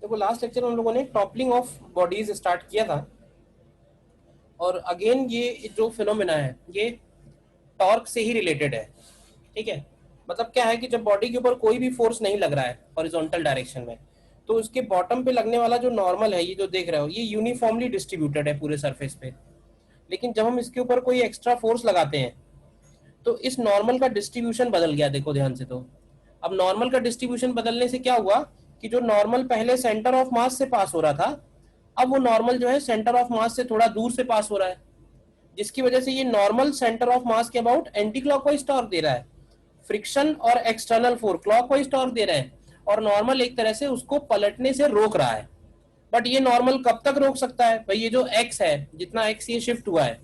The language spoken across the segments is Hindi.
देखो लास्ट लेक्चर में हम लोगों ने टॉपलिंग ऑफ बॉडीज स्टार्ट किया था, और अगेन ये जो फिनोमेना है ये टॉर्क से ही रिलेटेड है। ठीक है, मतलब क्या है कि जब बॉडी के ऊपर कोई भी फोर्स नहीं लग रहा है हॉरिजॉन्टल डायरेक्शन में, तो उसके बॉटम पे लगने वाला जो नॉर्मल है, ये जो देख रहे हो, ये यूनिफॉर्मली डिस्ट्रीब्यूटेड है पूरे सरफेस पे। लेकिन जब हम इसके ऊपर कोई एक्स्ट्रा फोर्स लगाते हैं तो इस नॉर्मल का डिस्ट्रीब्यूशन बदल गया। देखो ध्यान से, तो अब नॉर्मल का डिस्ट्रीब्यूशन बदलने से क्या हुआ कि जो नॉर्मल पहले सेंटर ऑफ मास से पास हो रहा था, अब वो नॉर्मल जो है सेंटर ऑफ मास से थोड़ा दूर से पास हो रहा है, जिसकी वजह से ये नॉर्मल सेंटर ऑफ मास के अबाउट एंटी क्लॉकवाइज टॉर्क दे रहा है। फ्रिक्शन और एक्सटर्नल फोर्स क्लॉकवाइज टॉर्क दे रहे हैं, और नॉर्मल एक तरह से उसको पलटने से रोक रहा है। बट ये नॉर्मल कब तक रोक सकता है भाई? ये जो एक्स है, जितना एक्स ये शिफ्ट हुआ है,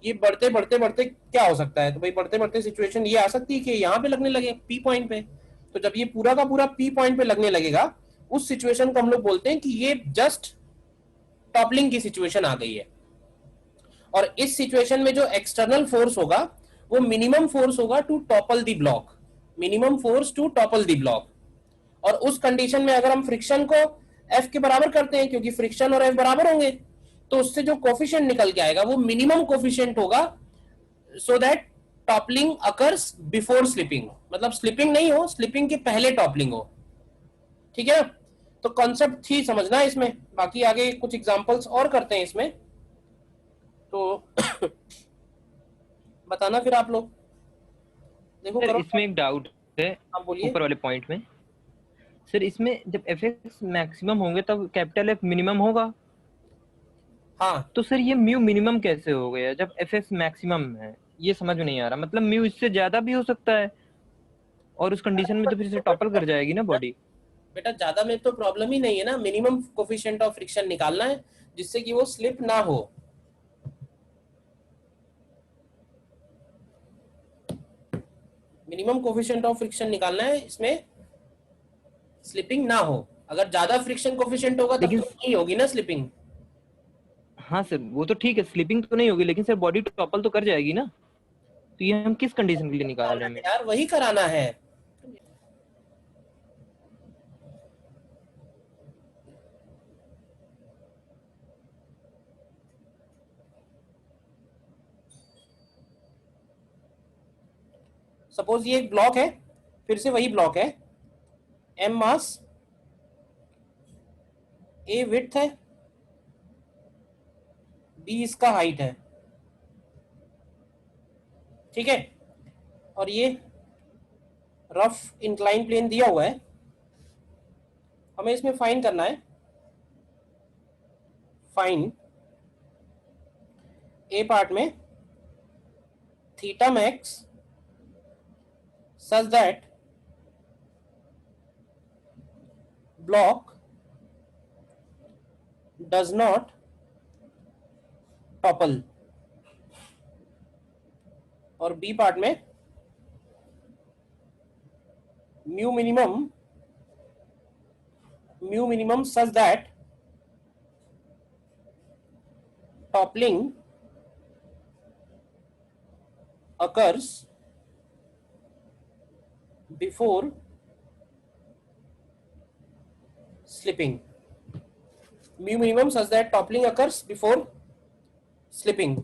ये बढ़ते बढ़ते बढ़ते क्या हो सकता है? तो भाई बढ़ते बढ़ते सिचुएशन ये आ सकती है कि यहाँ पे लगने लगे पी पॉइंट पे। तो जब ये पूरा का पूरा पी पॉइंट पे लगने लगेगा, उस सिचुएशन को हम लोग बोलते हैं कि ये जस्ट टॉपलिंग की सिचुएशन आ गई है। और इस सिचुएशन में जो एक्सटर्नल फोर्स होगा वो मिनिमम फोर्स होगा to topple the block, minimum force to topple the block. और उस कंडीशन में अगर हम फ्रिक्शन को एफ के बराबर करते हैं, क्योंकि फ्रिक्शन और एफ बराबर होंगे, तो उससे जो कोफिशिएंट निकल के आएगा वो मिनिमम कोफिशिएंट होगा, so that toppling occurs before slipping. मतलब स्लिपिंग नहीं हो, स्लिपिंग के पहले टॉपलिंग हो। ठीक है, तो कॉन्सेप्ट थी समझना है इसमें। बाकी आगे कुछ एग्जांपल्स और करते हैं इसमें, तो बताना फिर आप लोग। देखो सर करो। इसमें एक डाउट है आप बोलिए। ऊपर वाले पॉइंट में। सर इसमें जब एफ एक्स मैक्सिमम होंगे तब कैपिटल एफ मिनिमम होगा, हाँ, तो सर ये म्यू मिनिमम कैसे हो गया जब एफ एक्स मैक्सिमम है? ये समझ में नहीं आ रहा। मतलब म्यू इससे ज्यादा भी हो सकता है, और उस कंडीशन में तो फिर से टॉपल कर जाएगी ना बॉडी। बेटा ज्यादा में तो प्रॉब्लम ही नहीं है ना, मिनिमम कोफिशिएंट ऑफ फ्रिक्शन निकालना है जिससे कि वो स्लिप ना हो। मिनिमम कोफिशिएंट ऑफ फ्रिक्शन निकालना है, इसमें स्लिपिंग ना हो। अगर ज्यादा फ्रिक्शन कोफिशिएंट होगा तब लेकिन तो नहीं होगी ना स्लिपिंग। हाँ सर, वो तो ठीक है, स्लीपिंग तो नहीं होगी, लेकिन सर बॉडी टॉपल तो कर जाएगी ना। तो ये हम किस कंडीशन के लिए निकाल रहे हैं? यार वही कराना है। सपोज ये एक ब्लॉक है, फिर से वही ब्लॉक है, एम मास, ए विड्थ है, बी इसका हाइट है। ठीक है, और ये रफ इंक्लाइन प्लेन दिया हुआ है। हमें इसमें फाइन करना है, फाइन ए पार्ट में theta max such that block does not topple, और बी पार्ट में mu minimum such that toppling occurs before slipping. Mu minimum such that toppling occurs before slipping.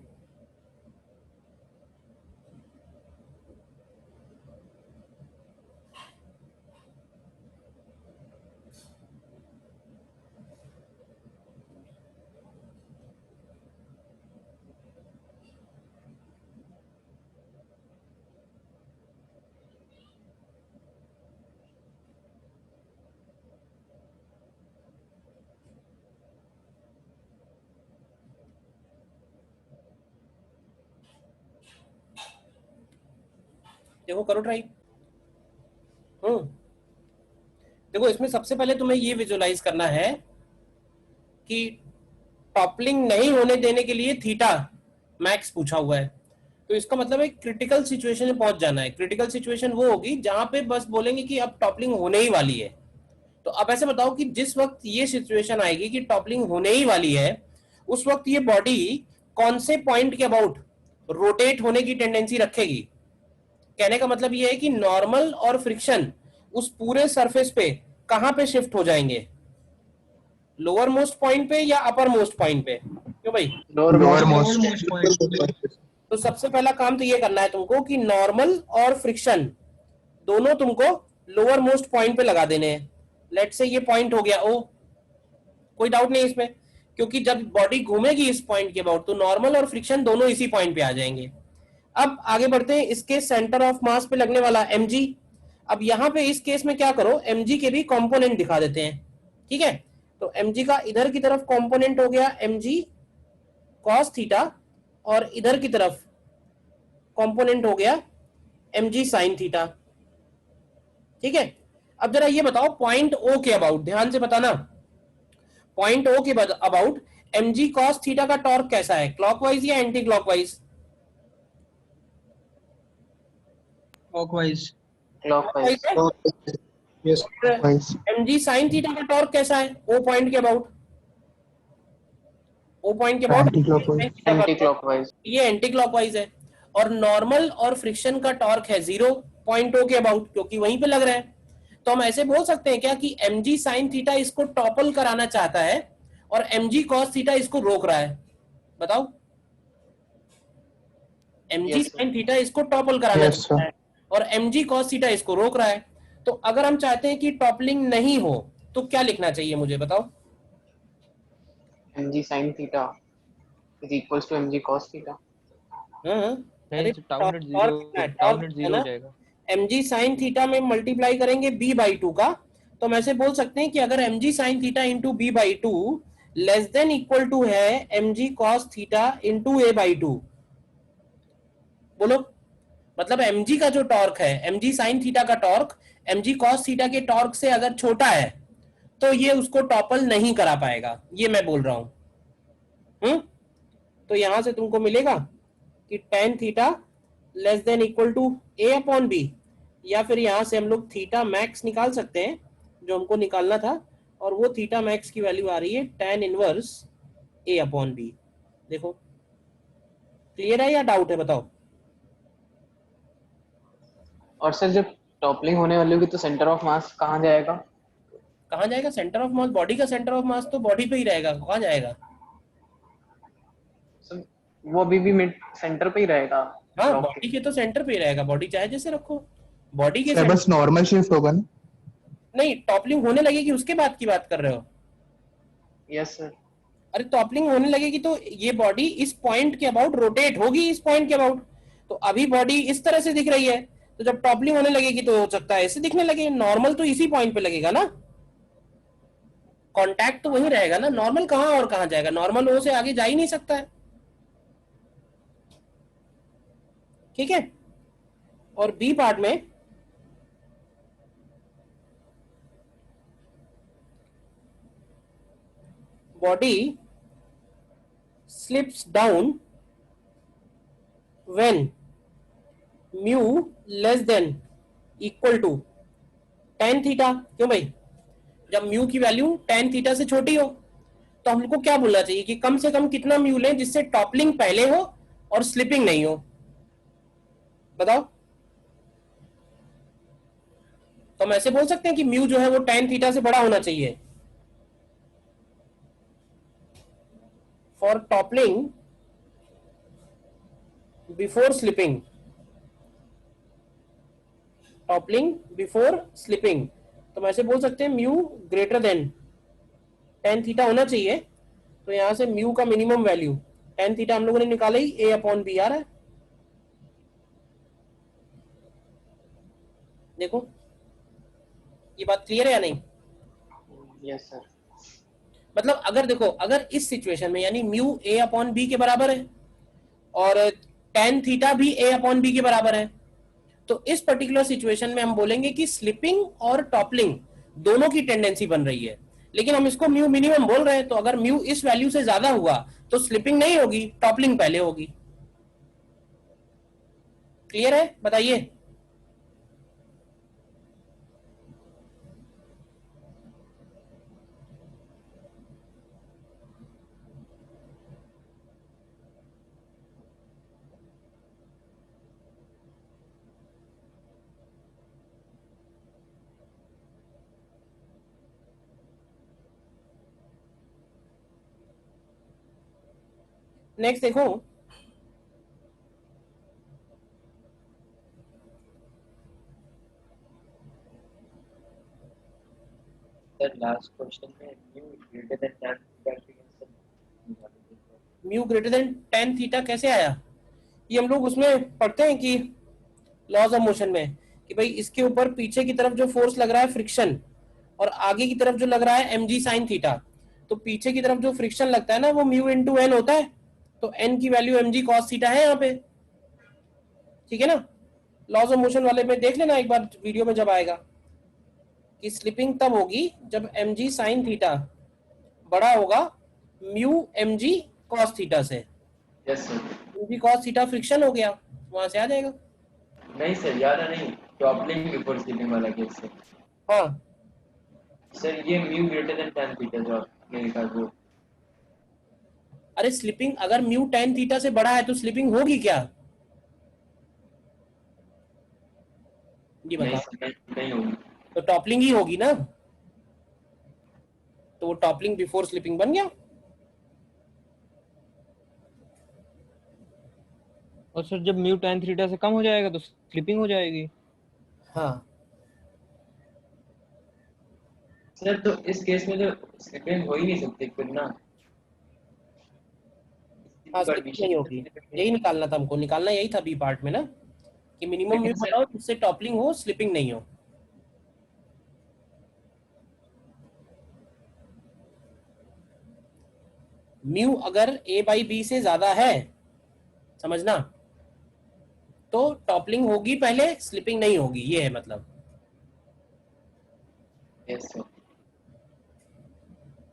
देखो करो ट्राई। देखो इसमें सबसे पहले तुम्हें ये विजुअलाइज करना है कि टॉपलिंग नहीं होने देने के लिए थीटा मैक्स पूछा हुआ है, तो इसका मतलब है क्रिटिकल सिचुएशन में पहुंच जाना है। क्रिटिकल सिचुएशन वो होगी जहां पे बस बोलेंगे कि अब टॉपलिंग होने ही वाली है। तो अब ऐसे बताओ कि जिस वक्त ये सिचुएशन आएगी कि टॉपलिंग होने ही वाली है, उस वक्त ये बॉडी कौन से पॉइंट के अबाउट रोटेट होने की टेंडेंसी रखेगी? कहने का मतलब ये है कि नॉर्मल और फ्रिक्शन उस पूरे सरफेस पे कहां पे शिफ्ट हो जाएंगे? लोअर मोस्ट पॉइंट पे या अपर मोस्ट पॉइंट पे? क्यों भाई? Lower most. Most point. तो सबसे पहला काम तो ये करना है तुमको कि नॉर्मल और फ्रिक्शन दोनों तुमको लोअर मोस्ट पॉइंट पे लगा देने हैं। लेट से ये पॉइंट हो गया ओ, कोई डाउट नहीं इसमें, क्योंकि जब बॉडी घूमेगी इस पॉइंट के अबाउट तो नॉर्मल और फ्रिक्शन दोनों इसी पॉइंट पे आ जाएंगे। अब आगे बढ़ते हैं, इसके सेंटर ऑफ मास पे लगने वाला mg। अब यहाँ पे इस केस में क्या करो, mg के भी कंपोनेंट दिखा देते हैं, ठीक है? तो mg का इधर की तरफ कंपोनेंट हो गया mg cos थीटा, और इधर की तरफ कंपोनेंट हो गया mg sin थीटा, ठीक है? अब जरा ये बताओ पॉइंट ओ के अबाउट, ध्यान से बताना, पॉइंट ओ के अबाउट mg cos थीटा का टॉर्क कैसा है, क्लॉकवाइज या anti clockwise? Clockwise. Clockwise. Yes clockwise. mg sin theta का टॉर्क कैसा है ओ पॉइंट के अबाउट? ओ पॉइंट के about anti clockwise. Anti clockwise. ये एंटी क्लॉकवाइज है। और नॉर्मल और फ्रिक्शन का टॉर्क है 0 पॉइंट ओ के अबाउट, क्योंकि वहीं पे लग रहा है। तो हम ऐसे बोल सकते हैं क्या कि mg sin थीटा इसको टॉपल कराना चाहता है और mg cos थीटा इसको रोक रहा है? बताओ, mg Yes, sir. sin theta इसको टॉपल कराना Yes, चाहता है और mg cos थीटा इसको रोक रहा है। तो अगर हम चाहते हैं कि टॉपलिंग नहीं हो तो क्या लिखना चाहिए मुझे बताओ? mg sin theta is equals to mg cos theta. हाँ, नहीं अरे तो टाउ नेट टॉर्क है जीरो ना, हो जाएगा। mg sin थीटा में मल्टीप्लाई करेंगे b बाई 2 का, तो हम ऐसे बोल सकते हैं कि अगर mg sin theta into b by 2 less than equal to है mg cos theta into a by 2। बोलो, मतलब mg का जो टॉर्क है, mg sin थीटा का टॉर्क mg cos थीटा के टॉर्क से अगर छोटा है तो ये उसको टॉपल नहीं करा पाएगा, ये मैं बोल रहा हूं। तो यहां से तुमको मिलेगा कि tan theta less than equal to a upon b, या फिर यहां से हम लोग थीटा मैक्स निकाल सकते हैं जो हमको निकालना था, और वो थीटा मैक्स की वैल्यू आ रही है tan inverse a upon b. देखो क्लियर है या डाउट है बताओ? और सर जब टॉपलिंग होने वाली होगी तो सेंटर ऑफ मास कहाँ जाएगा? कहाँ जाएगा सेंटर ऑफ मास? बॉडी का सेंटर ऑफ मास तो बॉडी पे ही रहेगा, कहाँ जाएगा? सर वो अभी भी मिड सेंटर पे ही रहेगा। हाँ, ब्लॉक बॉडी के तो सेंटर पे ही रहेगा, बॉडी चाहे जैसे रखो, बॉडी के सर सेंटर। बस नॉर्मल शिफ्ट होगा ना? नहीं, टॉपलिंग होने लगेगी उसके बाद की बात कर रहे हो? Yes sir. अरे टॉपलिंग होने लगेगी तो ये बॉडी इस पॉइंट के अबाउट रोटेट होगी, इस पॉइंट के अबाउट। तो अभी बॉडी इस तरह से दिख रही है, तो जब टॉपलिंग होने लगेगी तो हो सकता है ऐसे दिखने लगे। नॉर्मल तो इसी पॉइंट पे लगेगा ना, कांटेक्ट तो वही रहेगा ना। नॉर्मल कहाँ और कहाँ जाएगा, नॉर्मल ओ से आगे जा ही नहीं सकता है, ठीक है? और बी पार्ट में body slips down when mu less than equal to tan theta. क्यों भाई? जब म्यू की वैल्यू tan थीटा से छोटी हो तो हमको क्या बोलना चाहिए कि कम से कम कितना म्यू लें जिससे टॉपलिंग पहले हो और स्लिपिंग नहीं हो? बताओ। तो हम ऐसे बोल सकते हैं कि म्यू जो है वो tan थीटा से बड़ा होना चाहिए for toppling before slipping, toppling before slipping. तो हम ऐसे बोल सकते हैं mu greater than tan theta होना चाहिए। तो यहां से म्यू का मिनिमम वैल्यू tan थीटा हम लोगों ने निकाला ही, a अपॉन बी आ रहा है। देखो ये बात क्लियर है या नहीं? Yes sir. मतलब अगर देखो, अगर इस सिचुएशन में यानी म्यू a अपॉन बी के बराबर है और tan थीटा भी a अपॉन बी के बराबर है, तो इस पर्टिकुलर सिचुएशन में हम बोलेंगे कि स्लिपिंग और टॉपलिंग दोनों की टेंडेंसी बन रही है। लेकिन हम इसको म्यू मिनिमम बोल रहे हैं, तो अगर म्यू इस वैल्यू से ज्यादा हुआ तो स्लिपिंग नहीं होगी, टॉपलिंग पहले होगी। क्लियर है? बताइए। नेक्स्ट देखो, सर लास्ट क्वेश्चन में mu greater than tan theta की कैसे निकालोगे? Mu greater then tan theta कैसे आया? ये हम लोग उसमें पढ़ते हैं कि लॉज ऑफ मोशन में, कि भाई इसके ऊपर पीछे की तरफ जो फोर्स लग रहा है फ्रिक्शन, और आगे की तरफ जो लग रहा है एम जी साइन थीटा, तो पीछे की तरफ जो फ्रिक्शन लगता है ना वो म्यू इंटू एन होता है, तो एन की value m g cos theta है यहाँ पे, ठीक है ना। लॉज ऑफ मोशन वाले में देख लेना एक बार वीडियो में जब आएगा, कि स्लिपिंग तब होगी जब एम जी साइन थीटा बड़ा होगा mu m g cos theta से। Yes sir. M g cos theta friction हो गया, वहां से आ जाएगा। नहीं सर याद नहीं, टॉपलिंग बिफोर स्लीपिंग वाला केस से। हाँ सर ये mu greater than tan theta जो आपने लिखा वो। अरे स्लिपिंग अगर म्यू टेन थीटा से बड़ा है तो स्लिपिंग होगी क्या, ये नहीं बताओ। सर नहीं होगी। तो टॉपलिंग ही होगी ना, तो वो टॉपलिंग बिफोर स्लिपिंग बन गया। और सर जब म्यू tan थीटा से कम हो जाएगा तो स्लिपिंग हो जाएगी। हाँ सर तो इस केस में तो स्लिपिंग हो ही नहीं सकती फिर ना। हाँ स्लिपिंग नहीं होगी, यही निकालना था हमको, निकालना यही था बी पार्ट में ना, कि मिनिमम म्यू बताओ जिससे टॉपलिंग हो स्लिपिंग नहीं हो। म्यू अगर ए बाई बी से ज्यादा है, समझना, तो टॉपलिंग होगी पहले, स्लिपिंग नहीं होगी, ये है मतलब। Yes sir.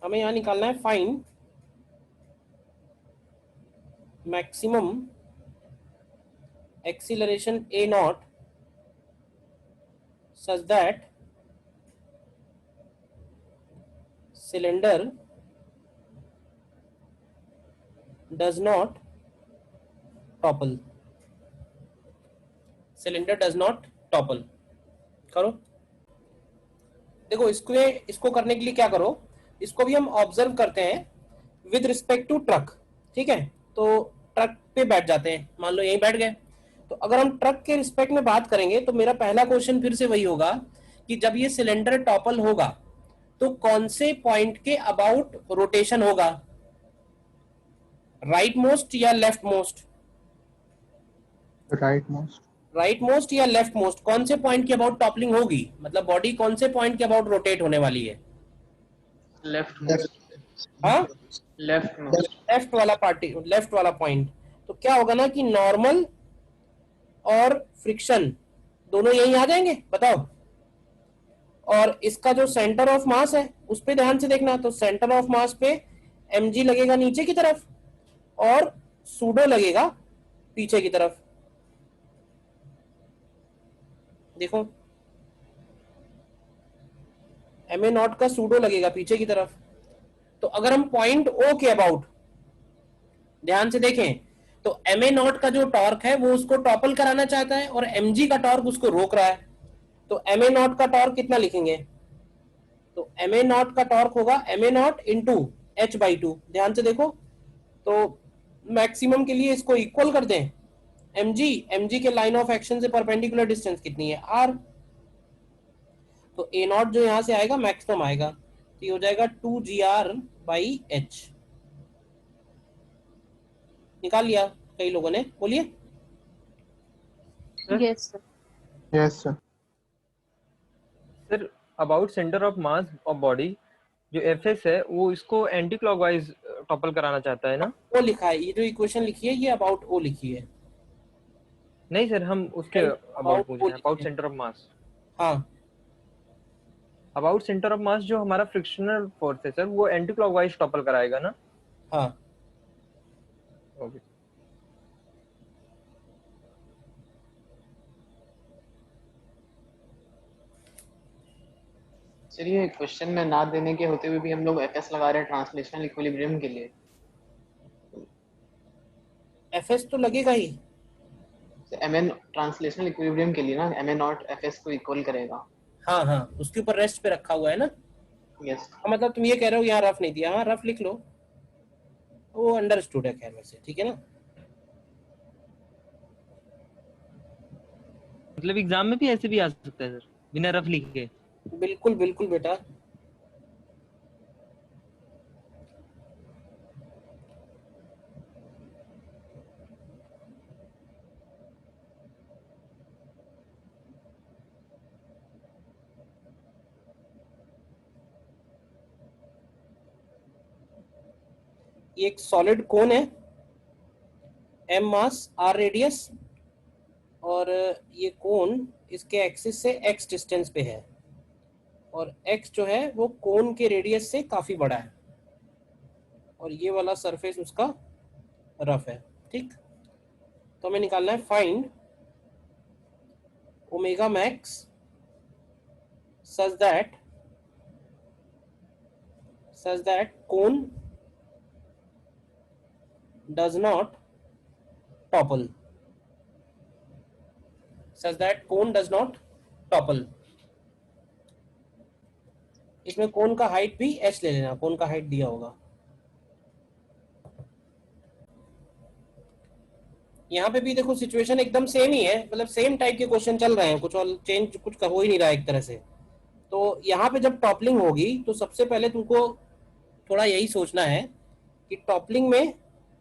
हमें यहाँ निकालना है fine maximum acceleration A not such that cylinder does not topple. Cylinder does not topple करो। देखो इसको करने के लिए क्या करो, इसको भी हम ऑब्जर्व करते हैं विद रिस्पेक्ट टू ट्रक, ठीक है। तो ट्रक पे बैठ जाते हैं, मान लो यहीं बैठ गए, तो अगर हम ट्रक के रिस्पेक्ट में बात करेंगे तो मेरा पहला क्वेश्चन फिर से वही होगा कि जब ये सिलेंडर टॉपल होगा तो कौन से पॉइंट के अबाउट रोटेशन होगा, राइट मोस्ट या left most? Right most. Right most या लेफ्ट मोस्ट, कौन से पॉइंट के अबाउट टॉपलिंग होगी, मतलब बॉडी कौन से पॉइंट के अबाउट रोटेट होने वाली है? Left most. हाँ लेफ्ट मोस्ट। लेफ्ट वाला पार्टी, लेफ्ट वाला पॉइंट। तो क्या होगा ना कि नॉर्मल और फ्रिक्शन दोनों यही आ जाएंगे, बताओ। और इसका जो सेंटर ऑफ मास है उस पे ध्यान से देखना, तो सेंटर ऑफ मास पे mg लगेगा नीचे की तरफ और सूडो लगेगा पीछे की तरफ। देखो ma नॉट का सूडो लगेगा पीछे की तरफ। तो अगर हम पॉइंट O के अबाउट ध्यान से देखें तो ma नॉट का जो टॉर्क है वो उसको टॉपल कराना चाहता है और mg का टॉर्क उसको रोक रहा है। तो ma नॉट का टॉर्क कितना लिखेंगे, तो ma नॉट का टॉर्क होगा ma not into h by two. ध्यान से देखो, तो मैक्सिमम के लिए इसको इक्वल कर दें, mg के लाइन ऑफ एक्शन से परपेंडिकुलर डिस्टेंस कितनी है r, तो a नॉट जो यहां से आएगा मैक्सिमम आएगा, तो ये हो जाएगा 2gr बाई h। निकाल लिया कई लोगों ने, बोलिए। Yes sir. Yes sir. Sir about centre of mass of body जो एफएस है वो इसको एंटी क्लॉकवाइज टॉपल कराना चाहता है ना। ओ लिखा है, ये जो इक्वेशन लिखी है ये अबाउट ओ लिखी है। नहीं सर हम उसके अबाउट पूछ रहे हैं, अबाउट लिखी है। सेंटर ऑफ मास। हाँ अबाउट सेंटर ऑफ मास जो हमारा फ्रिक्शनल फोर्स है सर वो एंटी क्लॉकवाइज टॉपल कराएगा ना। हाँ ओके। चलिए क्वेश्चन में ना देने के होते हुए भी हम लोग एफएस लगा रहे हैं ट्रांसलेशनल इक्विलिब्रियम के लिए। एफएस तो लगेगा ही। एमएन ट्रांसलेशनल इक्विलिब्रियम के लिए ना एमएन नॉट एफएस को इक्वल करेगा। हाँ हाँ उसके ऊपर रेस्ट पे रखा हुआ है ना। यस। मतलब तुम ये कह रहे हो यहाँ रफ नहीं दिया, हाँ रफ लिख लो। वो अंडरस्टूड है खैर वैसे, ठीक है ना। मतलब एग्जाम में भी ऐसे भी आ सकता है सर, बिना रफ लिखे? बिल्कुल बिल्कुल बेटा। ये एक सॉलिड कोन है, m मास r रेडियस, और ये कोन इसके एक्सिस से x डिस्टेंस पे है, और x जो है वो कोन के रेडियस से काफी बड़ा है, और ये वाला सरफेस उसका रफ है, ठीक। तो हमें निकालना है find omega max such that cone does not topple, इसमें कोन का हाइट भी h ले लेना, कोन का हाइट दिया होगा। यहाँ पे भी देखो सिचुएशन एकदम सेम ही है, मतलब सेम टाइप के क्वेश्चन चल रहे हैं, कुछ और चेंज कुछ हो ही नहीं रहा है एक तरह से। तो यहाँ पे जब टॉपलिंग होगी तो सबसे पहले तुमको थोड़ा यही सोचना है कि टॉपलिंग में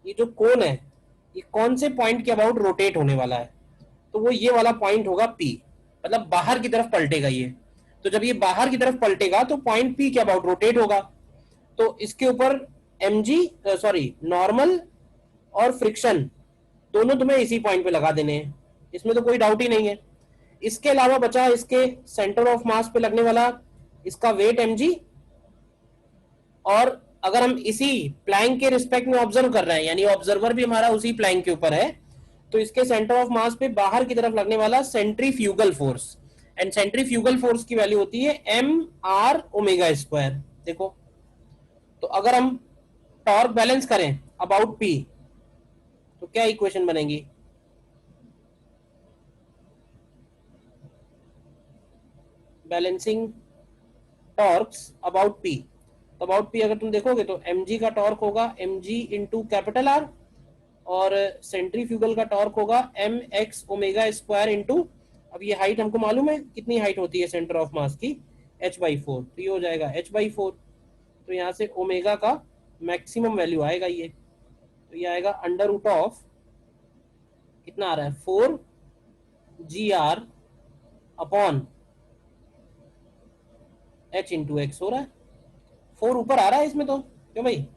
ये जो कोन है ये कौन से पॉइंट के अबाउट रोटेट होने वाला है। तो वो ये वाला पॉइंट होगा P, मतलब बाहर की तरफ पलटेगा ये। तो जब ये बाहर की तरफ पलटेगा तो पॉइंट P के अबाउट रोटेट होगा। तो इसके ऊपर नॉर्मल और फ्रिक्शन दोनों तुम्हें इसी पॉइंट पे लगा देने हैं, इसमें तो कोई डाउट ही नहीं है। इसके अलावा बचा इसके सेंटर ऑफ मास पे लगने वाला इसका वेट mg, और अगर हम इसी प्लैंक के रिस्पेक्ट में ऑब्जर्व कर रहे हैं, यानी ऑब्जर्वर भी हमारा उसी प्लैंक के ऊपर है, तो इसके सेंटर ऑफ मास पे बाहर की तरफ लगने वाला centrifugal force, and centrifugal force की वैल्यू होती है mr⍵²। देखो, तो अगर हम टॉर्क बैलेंस करें अबाउट P तो क्या इक्वेशन बनेगी? बैलेंसिंग टॉर्क्स अबाउट P, तो अबाउट P अगर तुम देखोगे तो mg का टॉर्क होगा mg इंटू कैपिटल R, और सेंट्रीफ्यूगल का टॉर्क होगा mx⍵² इंटू, अब ये हाइट हमको मालूम है कितनी हाइट होती है सेंटर ऑफ मास की, h/4, तो ये हो जाएगा h/4। तो यहाँ से ओमेगा का मैक्सिमम वैल्यू आएगा ये, तो ये आएगा अंडर रूट ऑफ कितना आ रहा है 4gr upon h into x हो रहा है, 4 ऊपर आ रहा है इसमें तो, क्यों भाई?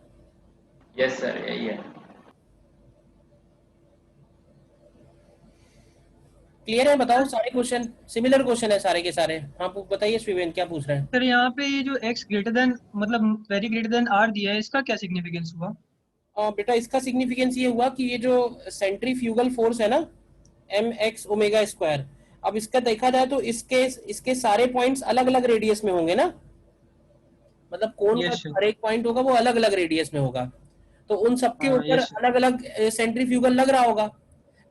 यस सर, यही है। क्लियर है? बताओ, सारे क्वेश्चन सिमिलर क्वेश्चन है सारे के सारे। हाँ बताइए श्रीवेन, क्या पूछ रहे हैं? सर यहाँ पे ये जो x ग्रेटर देन मतलब वेरी ग्रेटर देन r दिया है, इसका क्या सिग्निफिकेंस हुआ? बेटा इसका सिग्निफिकेंस ये हुआ कि ये जो सेंट्रीफ्यूगल फोर्स है ना mx⍵², अब इसका देखा जाए तो इसके इसके सारे पॉइंट्स अलग अलग रेडियस में होंगे ना, मतलब कोन का यस जो सर। हर एक पॉइंट होगा वो अलग अलग रेडियस में होगा, तो उन सबके हाँ ऊपर यस सर। अलग अलग सेंट्रीफ्यूगल लग रहा होगा,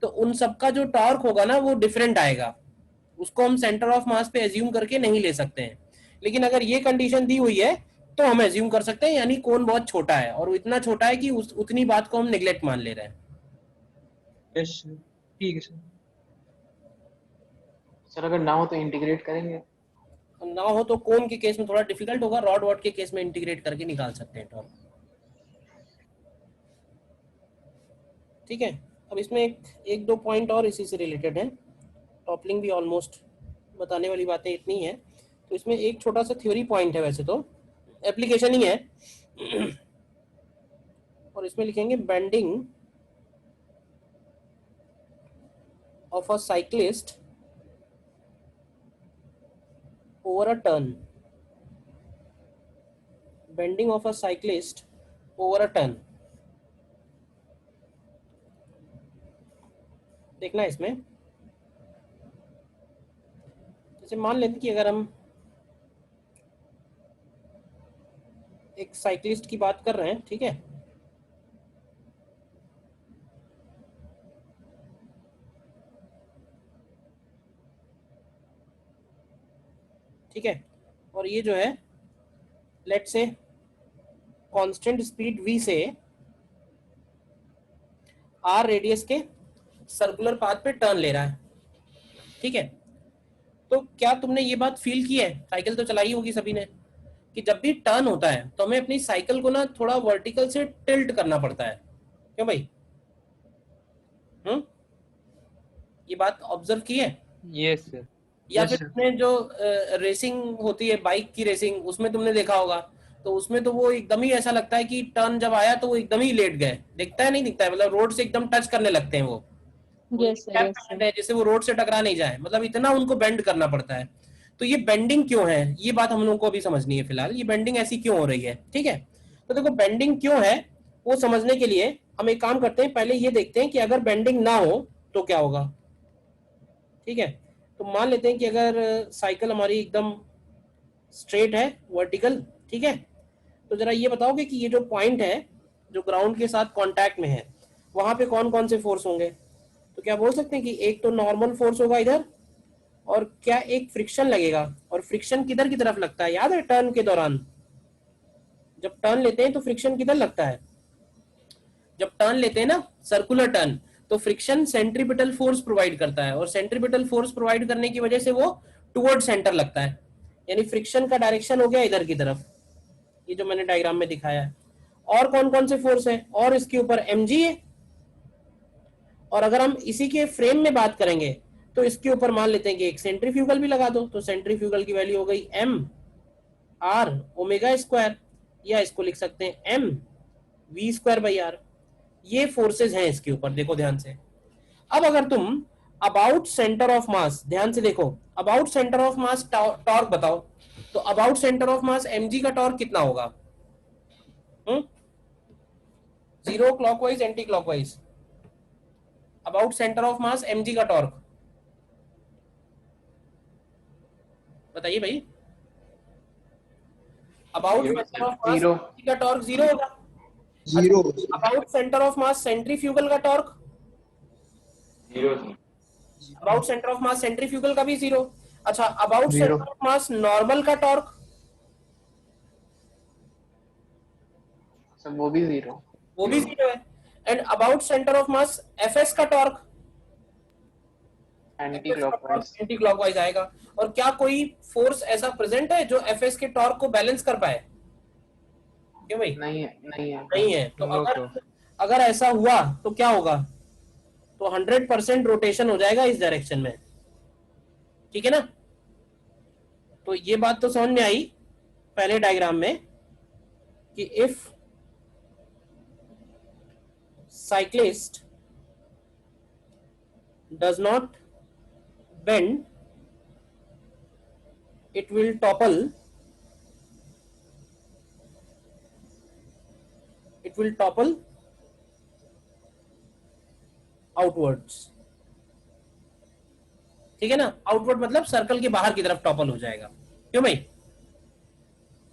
तो उन सबका जो टॉर्क होगा ना वो डिफरेंट आएगा, उसको हम सेंटर ऑफ मास पे एज्यूम करके नहीं ले सकते हैं। लेकिन अगर ये कंडीशन दी हुई है तो हम एज्यूम कर सकते हैं, यानी कोन बहुत छोटा है, और इतना छोटा है कि उतनी बात को हम निगलेक्ट मान ले रहे हैं। यस सर, ठीक है सर। सर अगर ना हो तो इंटीग्रेट करेंगे? ना हो तो कोन के केस में थोड़ा डिफिकल्ट होगा, रॉड वॉट के केस में इंटीग्रेट करके निकाल सकते हैं टॉर्क। ठीक है, अब इसमें एक दो पॉइंट और इसी से रिलेटेड है, टॉपलिंग भी ऑलमोस्ट बताने वाली बातें इतनी है। तो इसमें एक छोटा सा थ्योरी पॉइंट है, वैसे तो एप्लीकेशन ही है, और इसमें लिखेंगे bending of a cyclist over a turn, bending of a cyclist over a turn. देखना है इसमें, जैसे मान लेते कि अगर हम एक साइक्लिस्ट की बात कर रहे हैं, ठीक है, ठीक है, और ये जो है लेट से कांस्टेंट स्पीड v से r रेडियस के सर्कुलर पाथ पे टर्न ले रहा है, ठीक है। तो क्या तुमने ये बात फील की है, साइकिल तो चलाई होगी सभी ने, कि जब भी टर्न होता है तो हमें अपनी साइकिल को ना थोड़ा वर्टिकल से टिल्ट करना पड़ता है, क्यों भाई? ये बात ऑब्जर्व की है? Yes sir. या Yes, फिर sir. तुमने जो रेसिंग होती है, बाइक की रेसिंग, उसमें तुमने देखा होगा, तो उसमें तो वो एकदम ही ऐसा लगता है कि टर्न जब आया तो वो एकदम ही लेट गए, दिखता है नहीं दिखता है, मतलब रोड से एकदम टच करने लगते हैं वो, Yes, sir. क्या Yes, करते sir. हैं जैसे वो रोड से टकरा नहीं जाए, मतलब इतना उनको बेंड करना पड़ता है। तो ये बेंडिंग क्यों है, ये बात हम लोगों को अभी समझनी है फिलहाल, ये बेंडिंग ऐसी क्यों हो रही है, ठीक है। तो देखो बेंडिंग क्यों है वो समझने के लिए हम एक काम करते हैं, पहले ये देखते हैं कि अगर बेंडिंग ना हो तो क्या होगा, ठीक है। तो मान लेते हैं कि अगर साइकिल हमारी एकदम स्ट्रेट है, वर्टिकल, ठीक है, तो जरा ये बताओगे कि ये जो पॉइंट है जो ग्राउंड के साथ कांटेक्ट में है, वहां पे कौन कौन से फोर्स होंगे? तो क्या बोल सकते हैं कि एक तो नॉर्मल फोर्स होगा इधर, और क्या एक फ्रिक्शन लगेगा, और फ्रिक्शन किधर की तरफ लगता है, याद है टर्न के दौरान जब टर्न लेते हैं तो फ्रिक्शन किधर लगता है, जब टर्न लेते हैं ना सर्कुलर टर्न, तो फ्रिक्शन सेंट्रीपिटल फोर्स प्रोवाइड करता है, और सेंट्रीपिटल फोर्स प्रोवाइड करने की वजह से वो टुवर्ड सेंटर लगता है, यानी फ्रिक्शन का डायरेक्शन हो गया इधर की तरफ, ये जो मैंने डायग्राम में दिखाया है। और कौन कौन से फोर्स है, और इसके ऊपर mg है, और अगर हम इसी के फ्रेम में बात करेंगे तो इसके ऊपर मान लेते हैं कि एक सेंट्रीफ्यूगल भी लगा दो, तो सेंट्रीफ्यूगल की वैल्यू हो गई m r ओमेगा स्क्वायर, या इसको लिख सकते हैं m v square by r। ये फोर्सेस हैं इसके ऊपर, देखो ध्यान से। अब अगर तुम अबाउट सेंटर ऑफ मास, ध्यान से देखो, about centre of mass torque बताओ, तो about centre of mass mg का टॉर्क कितना होगा? Zero, clockwise, anti clockwise, about centre of mass mg का टॉर्क बताइए भाई। About centre of mass Zero. का टॉर्क जीरो होगा। Zero. About centre of mass centrifugal का torque, about centre of mass centrifugal का भी जीरो। अच्छा, about Zero. Centre of mass normal का टॉर्क, So वो भी 0. वो भी जीरो है। And about centre of mass FS का torque, anti clockwise. Anti clockwise आएगा। और क्या कोई फोर्स ऐसा प्रेजेंट है जो एफएस के टॉर्क को बैलेंस कर पाए? क्यों भाई? नहीं है, नहीं है. नहीं है। तो No, अगर ऐसा हुआ तो क्या होगा? तो 100% रोटेशन हो जाएगा इस डायरेक्शन में, ठीक है ना। तो ये बात तो समझ में आई पहले डायग्राम में कि if cyclist does not bend, it will topple, outwards, ठीक है ना। आउटवर्ड मतलब सर्कल के बाहर की तरफ टॉपल हो जाएगा, क्यों भाई?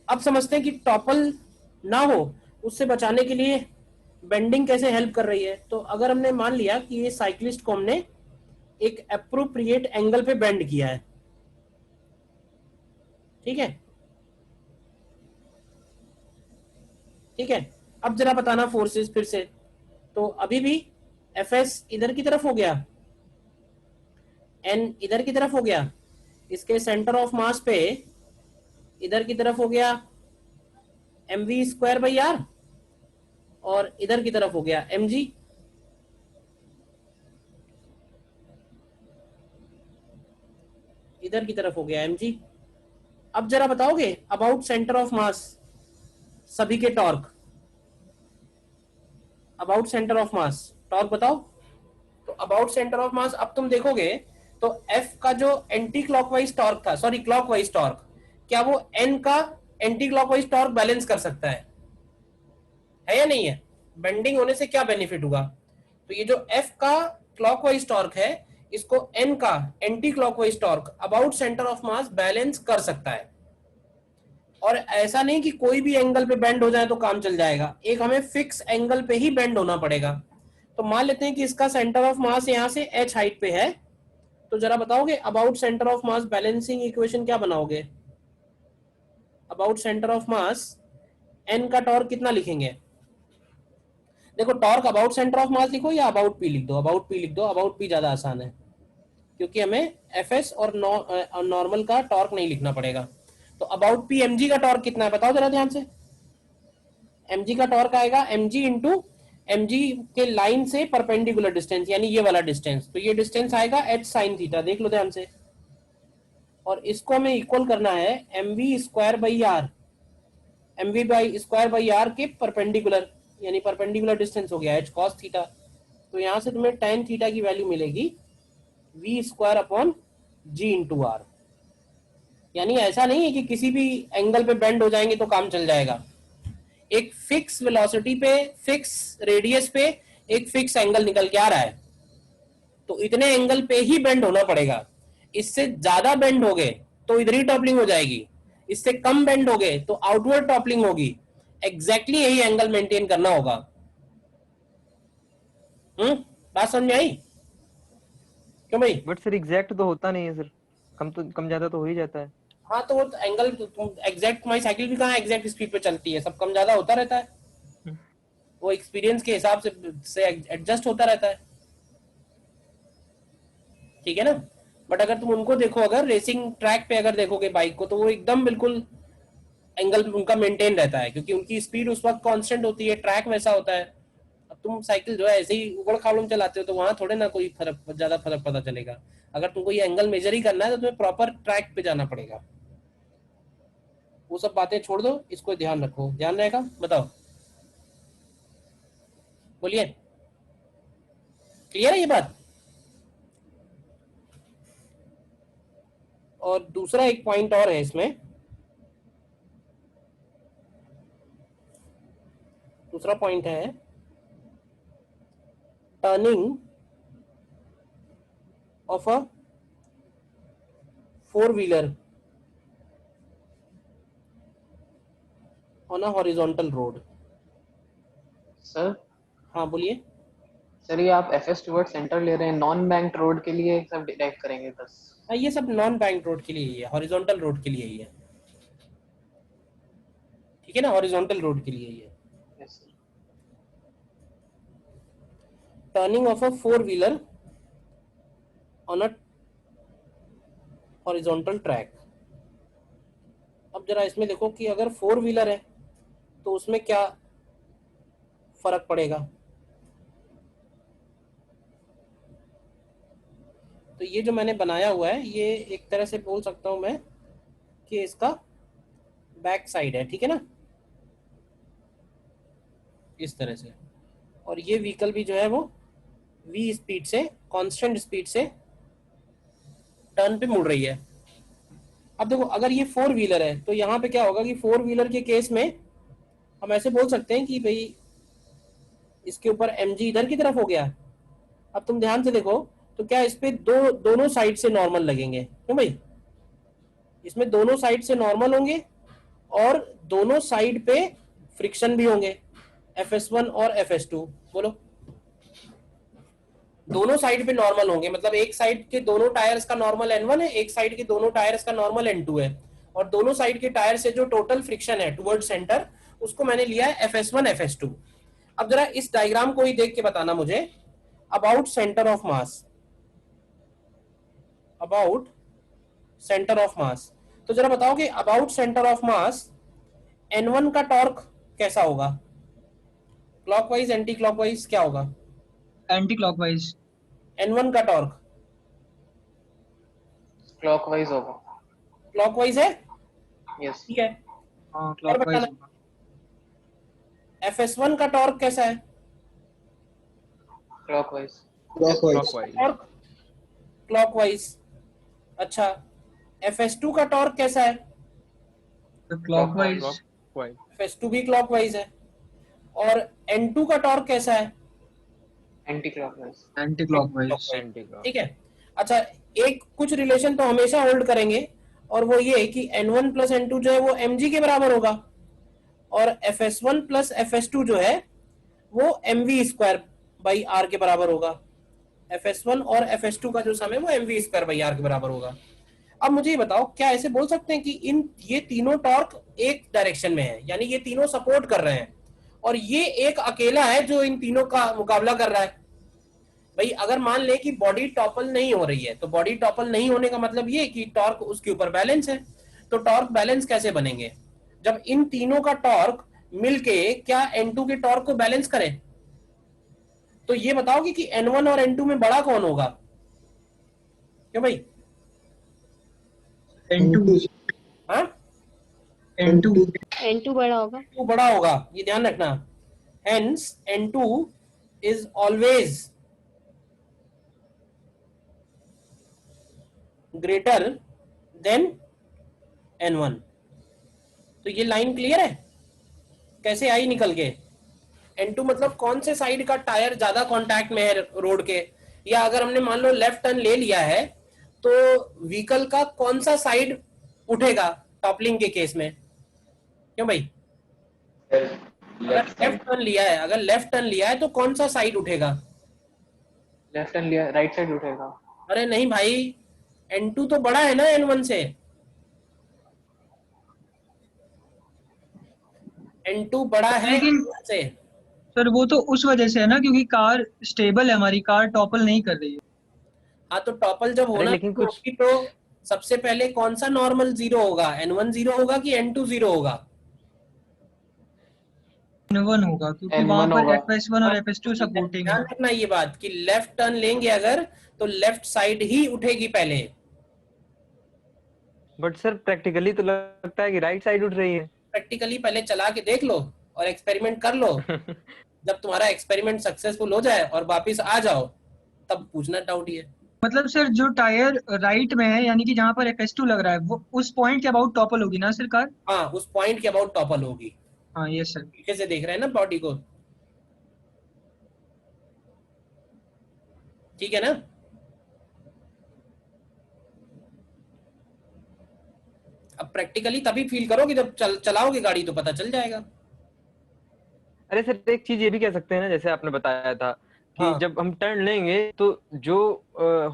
अब समझते हैं कि टॉपल ना हो उससे बचाने के लिए बेंडिंग कैसे हेल्प कर रही है। तो अगर हमने मान लिया कि ये साइक्लिस्ट को हमने एक एप्रोप्रिएट एंगल पे बेंड किया है, ठीक है, ठीक है। अब जरा बताना फोर्सेस फिर से। तो अभी भी एफएस इधर की तरफ हो गया, एन इधर की तरफ हो गया, इसके सेंटर ऑफ मास पे इधर की तरफ हो गया mv स्क्वायर बाई आर, और इधर की तरफ हो गया mg, इधर की तरफ हो गया mg। अब जरा बताओगे अबाउट सेंटर ऑफ मास सभी के torque, about centre of mass torque बताओ। तो अबाउट सेंटर ऑफ मास अब तुम देखोगे तो F का जो एंटी क्लॉकवाइज टॉर्क था, सॉरी क्लॉकवाइज टॉर्क, क्या वो N का एंटी क्लॉकवाइज टॉर्क बैलेंस कर सकता है या नहीं है? बेंडिंग होने से क्या बेनिफिट हुआ? तो ये जो F का क्लॉकवाइज टॉर्क है, इसको N का anti clockwise torque about centre of mass balance कर सकता है। और ऐसा नहीं कि कोई भी एंगल पे बेंड हो जाए तो काम चल जाएगा, एक हमें फिक्स एंगल पे ही बेंड होना पड़ेगा। तो मान लेते हैं कि इसका सेंटर ऑफ मास यहाँ से h हाइट पे है, तो जरा बताओगे about centre of mass balancing equation क्या बनाओगे? About centre of mass n का टॉर्क कितना लिखेंगे? देखो टॉर्क अबाउट सेंटर ऑफ मास लिखो या अबाउट पी लिख दो, अबाउट पी लिख दो, अबाउट पी ज्यादा आसान है क्योंकि हमें एफएस और नॉर्मल का टॉर्क नहीं लिखना पड़ेगा। तो अबाउट पी एमजी का टॉर्क कितना है बताओ जरा ध्यान से। एमजी का टॉर्क आएगा एमजी इंटू एमजी के लाइन से परपेंडिकुलर डिस्टेंस, यानी ये वाला डिस्टेंस, तो ये डिस्टेंस आएगा एच साइन थीटा, देख लो ध्यान से। और इसको हमें इक्वल करना है mv square by r, mv by square by r के परपेंडिकुलर, यानी परपेंडिकुलर डिस्टेंस हो गया एच कॉस थीटा। तो यहां से तुम्हें टेन थीटा की वैल्यू मिलेगी v square upon g into r. यानी ऐसा नहीं है कि किसी भी एंगल पे बेंड हो जाएंगे तो काम चल जाएगा। एक फिक्स वेलोसिटी पे, फिक्स रेडियस पे एक फिक्स एंगल निकल के आ रहा है, तो इतने एंगल पे ही बेंड होना पड़ेगा। इससे ज्यादा बेंड हो गए तो इधर ही टॉपलिंग हो जाएगी, इससे कम बेंड हो गए तो आउटवर्ड टॉपलिंग होगी। एग्जैक्टली यही एंगल मेंटेन करना होगा। बात समझ आई क्यों भाई? बट सर एग्जैक्ट तो होता नहीं है सर, कम ज्यादा तो हो ही जाता है। हाँ तो वो एंगल एग्जैक्ट, तुम्हारी साइकिल भी कहाँ एग्जैक्ट स्पीड पे चलती है, सब कम ज्यादा होता रहता है, वो एक्सपीरियंस के हिसाब से एडजस्ट होता रहता है, ठीक है ना। बट अगर तुम उनको देखो, अगर रेसिंग ट्रैक पे अगर देखोगे बाइक को, तो वो एकदम बिल्कुल एंगल उनका मेंटेन रहता है क्योंकि उनकी स्पीड उस वक्त कांस्टेंट होती है, ट्रैक वैसा होता है। अब तुम साइकिल जो है ऐसे ही उबड़ खाबड़ में चलाते हो तो वहां थोड़े ना कोई ज्यादा फर्क पता चलेगा। अगर तुमको ये एंगल मेजर ही करना है तो तुम्हें प्रॉपर ट्रैक पे जाना पड़ेगा। वो सब बातें छोड़ दो, इसको ध्यान रखो, ध्यान रहेगा। बताओ, बोलिए, क्लियर है ये बात? और दूसरा एक पॉइंट और है इसमें, दूसरा पॉइंट है turning of a four wheeler on a horizontal road. Sir हाँ बोलिए। सर ये आप एफएस टुवर्ड सेंटर ले रहे हैं, नॉन बैंक रोड के लिए सब डिराइव करेंगे बस? हाँ ये सब नॉन बैंक रोड के लिए ही है, हॉरिजॉन्टल रोड के लिए ही है, ठीक है ना, हॉरिजॉन्टल रोड के लिए ही है। Yes sir. Turning of a four wheeler on a horizontal track. अब जरा इसमें देखो कि अगर फोर व्हीलर है तो उसमें क्या फर्क पड़ेगा। तो ये जो मैंने बनाया हुआ है ये एक तरह से बोल सकता हूं मैं कि इसका बैक साइड है, ठीक है ना, इस तरह से। और ये व्हीकल भी जो है वो v स्पीड से, कांस्टेंट स्पीड से टर्न पे मुड़ रही है। अब देखो अगर ये फोर व्हीलर है तो यहाँ पे क्या होगा कि फोर व्हीलर के केस में हम ऐसे बोल सकते हैं कि भाई इसके ऊपर mg इधर की तरफ हो गया। अब तुम ध्यान से देखो तो क्या इस पे दोनों साइड से नॉर्मल लगेंगे, क्यों भाई? इसमें दोनों साइड से नॉर्मल होंगे और दोनों साइड पे फ्रिक्शन भी होंगे, fs1 और fs2। बोलो, दोनों साइड पे नॉर्मल होंगे, मतलब एक साइड के दोनों टायर्स का नॉर्मल n1 है, एक साइड के दोनों टायर्स का नॉर्मल n2 है, और दोनों साइड के टायर से जो टोटल फ्रिक्शन है टुवर्ड सेंटर उसको मैंने लिया है fs1 fs2। अब जरा इस डायग्राम को ही देख के बताना मुझे, about centre of mass, about centre of मास। तो जरा बताओ कि about centre of mass n1 का टॉर्क कैसा होगा, क्लॉकवाइज एंटी क्लॉकवाइज क्या होगा? Anti clockwise. n1 का टॉर्क क्लॉकवाइज होगा। क्लॉकवाइज है, यस। ठीक है। हाँ और क्लॉकवाइज बताना fs1 का टॉर्क कैसा है? क्लॉकवाइज। Clockwise. Torque clockwise. अच्छा, fs2 का टॉर्क कैसा है? क्लॉकवाइज। fs2 भी क्लॉकवाइज है। और n2 का टॉर्क कैसा है? Anti clockwise. Anti clockwise. ठीक है। अच्छा, एक कुछ रिलेशन तो हमेशा होल्ड करेंगे और वो ये कि n1 प्लस n2 जो है वो mg के बराबर होगा, और fs1 प्लस fs2 जो है वो mv स्क्वायर बाई आर के बराबर होगा। fs1 और fs2 का जो सम है वो mv स्क्वायर बाई आर के बराबर होगा। अब मुझे ये बताओ, क्या ऐसे बोल सकते हैं कि ये तीनों टॉर्क एक डायरेक्शन में है, यानी ये तीनों सपोर्ट कर रहे हैं, और ये एक अकेला है जो इन तीनों का मुकाबला कर रहा है। भाई अगर मान ले कि बॉडी टॉपल नहीं हो रही है, तो बॉडी टॉपल नहीं होने का मतलब ये कि टॉर्क उसके ऊपर बैलेंस है। तो टॉर्क बैलेंस कैसे बनेंगे? जब इन तीनों का टॉर्क मिलके क्या N2 के टॉर्क को बैलेंस करे। तो ये बताओगे कि N1 और N2 में बड़ा कौन होगा? क्यों भाई? N2 हाँ, N2 N2 बड़ा होगा। N2 बड़ा होगा, ये ध्यान रखना। Hence N2 is always greater than N1। तो ये लाइन क्लियर है? कैसे आई निकल के? N2 मतलब कौन से साइड का टायर ज्यादा कांटेक्ट में है रोड के, या अगर हमने मान लो लेफ्ट टर्न ले लिया है तो व्हीकल का कौन सा साइड उठेगा टॉपलिंग के केस में? क्यों भाई? अगर लेफ्ट टर्न लिया है तो कौन सा साइड उठेगा? लेफ्ट हैंड लिया, राइट साइड उठेगा। अरे नहीं भाई, N2 तो बड़ा है ना N1 से। N2 बड़ा है लेकिन N1 से। सर वो तो उस वजह से है ना, क्योंकि कार स्टेबल है, हमारी कार टॉपल नहीं कर रही है। हाँ, तो टॉपल जब होना लेकिन कुछ होगी तो सबसे पहले कौन सा नॉर्मल जीरो होगा? N1 जीरो होगा कि N2 जीरो होगा? N1 होगा, क्योंकि N1 वहां पर होगा। FS1 और FS2 सपोर्टिंग है। ध्यान रखना ये बात कि लेफ्ट टर्न लेंगे अगर तो लेफ्ट साइड ही उठेगी पहले। बट सर प्रैक्टिकली तो लगता है कि राइट साइड उठ रही है। प्रैक्टिकली पहले चला के देख लो और एक्सपेरिमेंट कर लो। जब तुम्हारा एक्सपेरिमेंट सक्सेसफुल हो जाए और वापस आ जाओ तब पूछना डाउट ये। मतलब सर जो टायर राइट में है, यानी कि जहां पर FS2 लग रहा है, वो उस पॉइंट के अबाउट टॉपल होगी ना सर कार? हाँ, उस पॉइंट के अबाउट टॉपल होगी। हाँ यस सर। पीछे से देख रहे हैं ना बॉडी को, ठीक है ना? अब प्रैक्टिकली तभी फील करोगे जब चलाओगे गाड़ी तो पता चल जाएगा। अरे सर एक चीज ये भी कह सकते हैं ना, जैसे आपने बताया था कि हाँ। जब हम टर्न लेंगे तो जो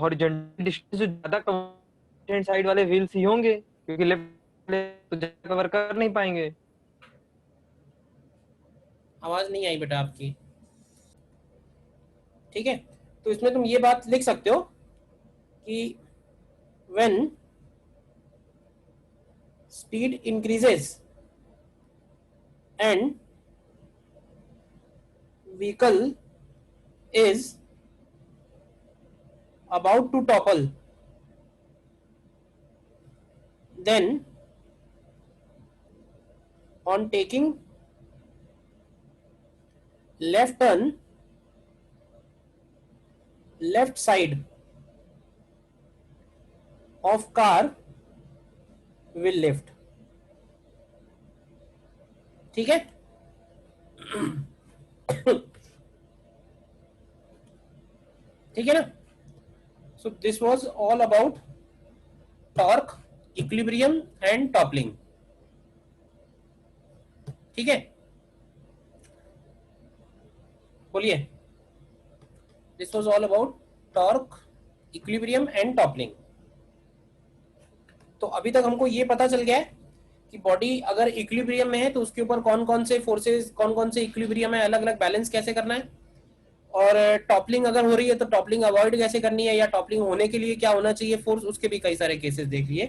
हॉरिजॉन्टल डिस्टेंस ज्यादा कवर साइड वाले व्हील्स ही होंगे, क्योंकि लेफ्ट तो ज्यादा कवर कर नहीं पाएंगे। आवाज नहीं आई बेटा आपकी। ठीक है, तो इसमें तुम ये बात लिख सकते हो कि when speed increases and vehicle is about to topple, then on taking left turn, left side of car will lift। ठीक है? ठीक है ना? So this was all about torque, equilibrium and toppling। ठीक है, बोलिए। This was all about torque, equilibrium and toppling। तो अभी तक हमको ये पता चल गया है कि बॉडी अगर इक्विलिब्रियम में है तो उसके ऊपर कौन कौन से फोर्सेस, कौन कौन से इक्विलिब्रियम है, अलग अलग बैलेंस कैसे करना है, और टॉपलिंग अगर हो रही है तो टॉपलिंग अवॉइड कैसे करनी है, या टॉपलिंग होने के लिए क्या होना चाहिए फोर्स, उसके भी कई सारे केसेस देख लिए।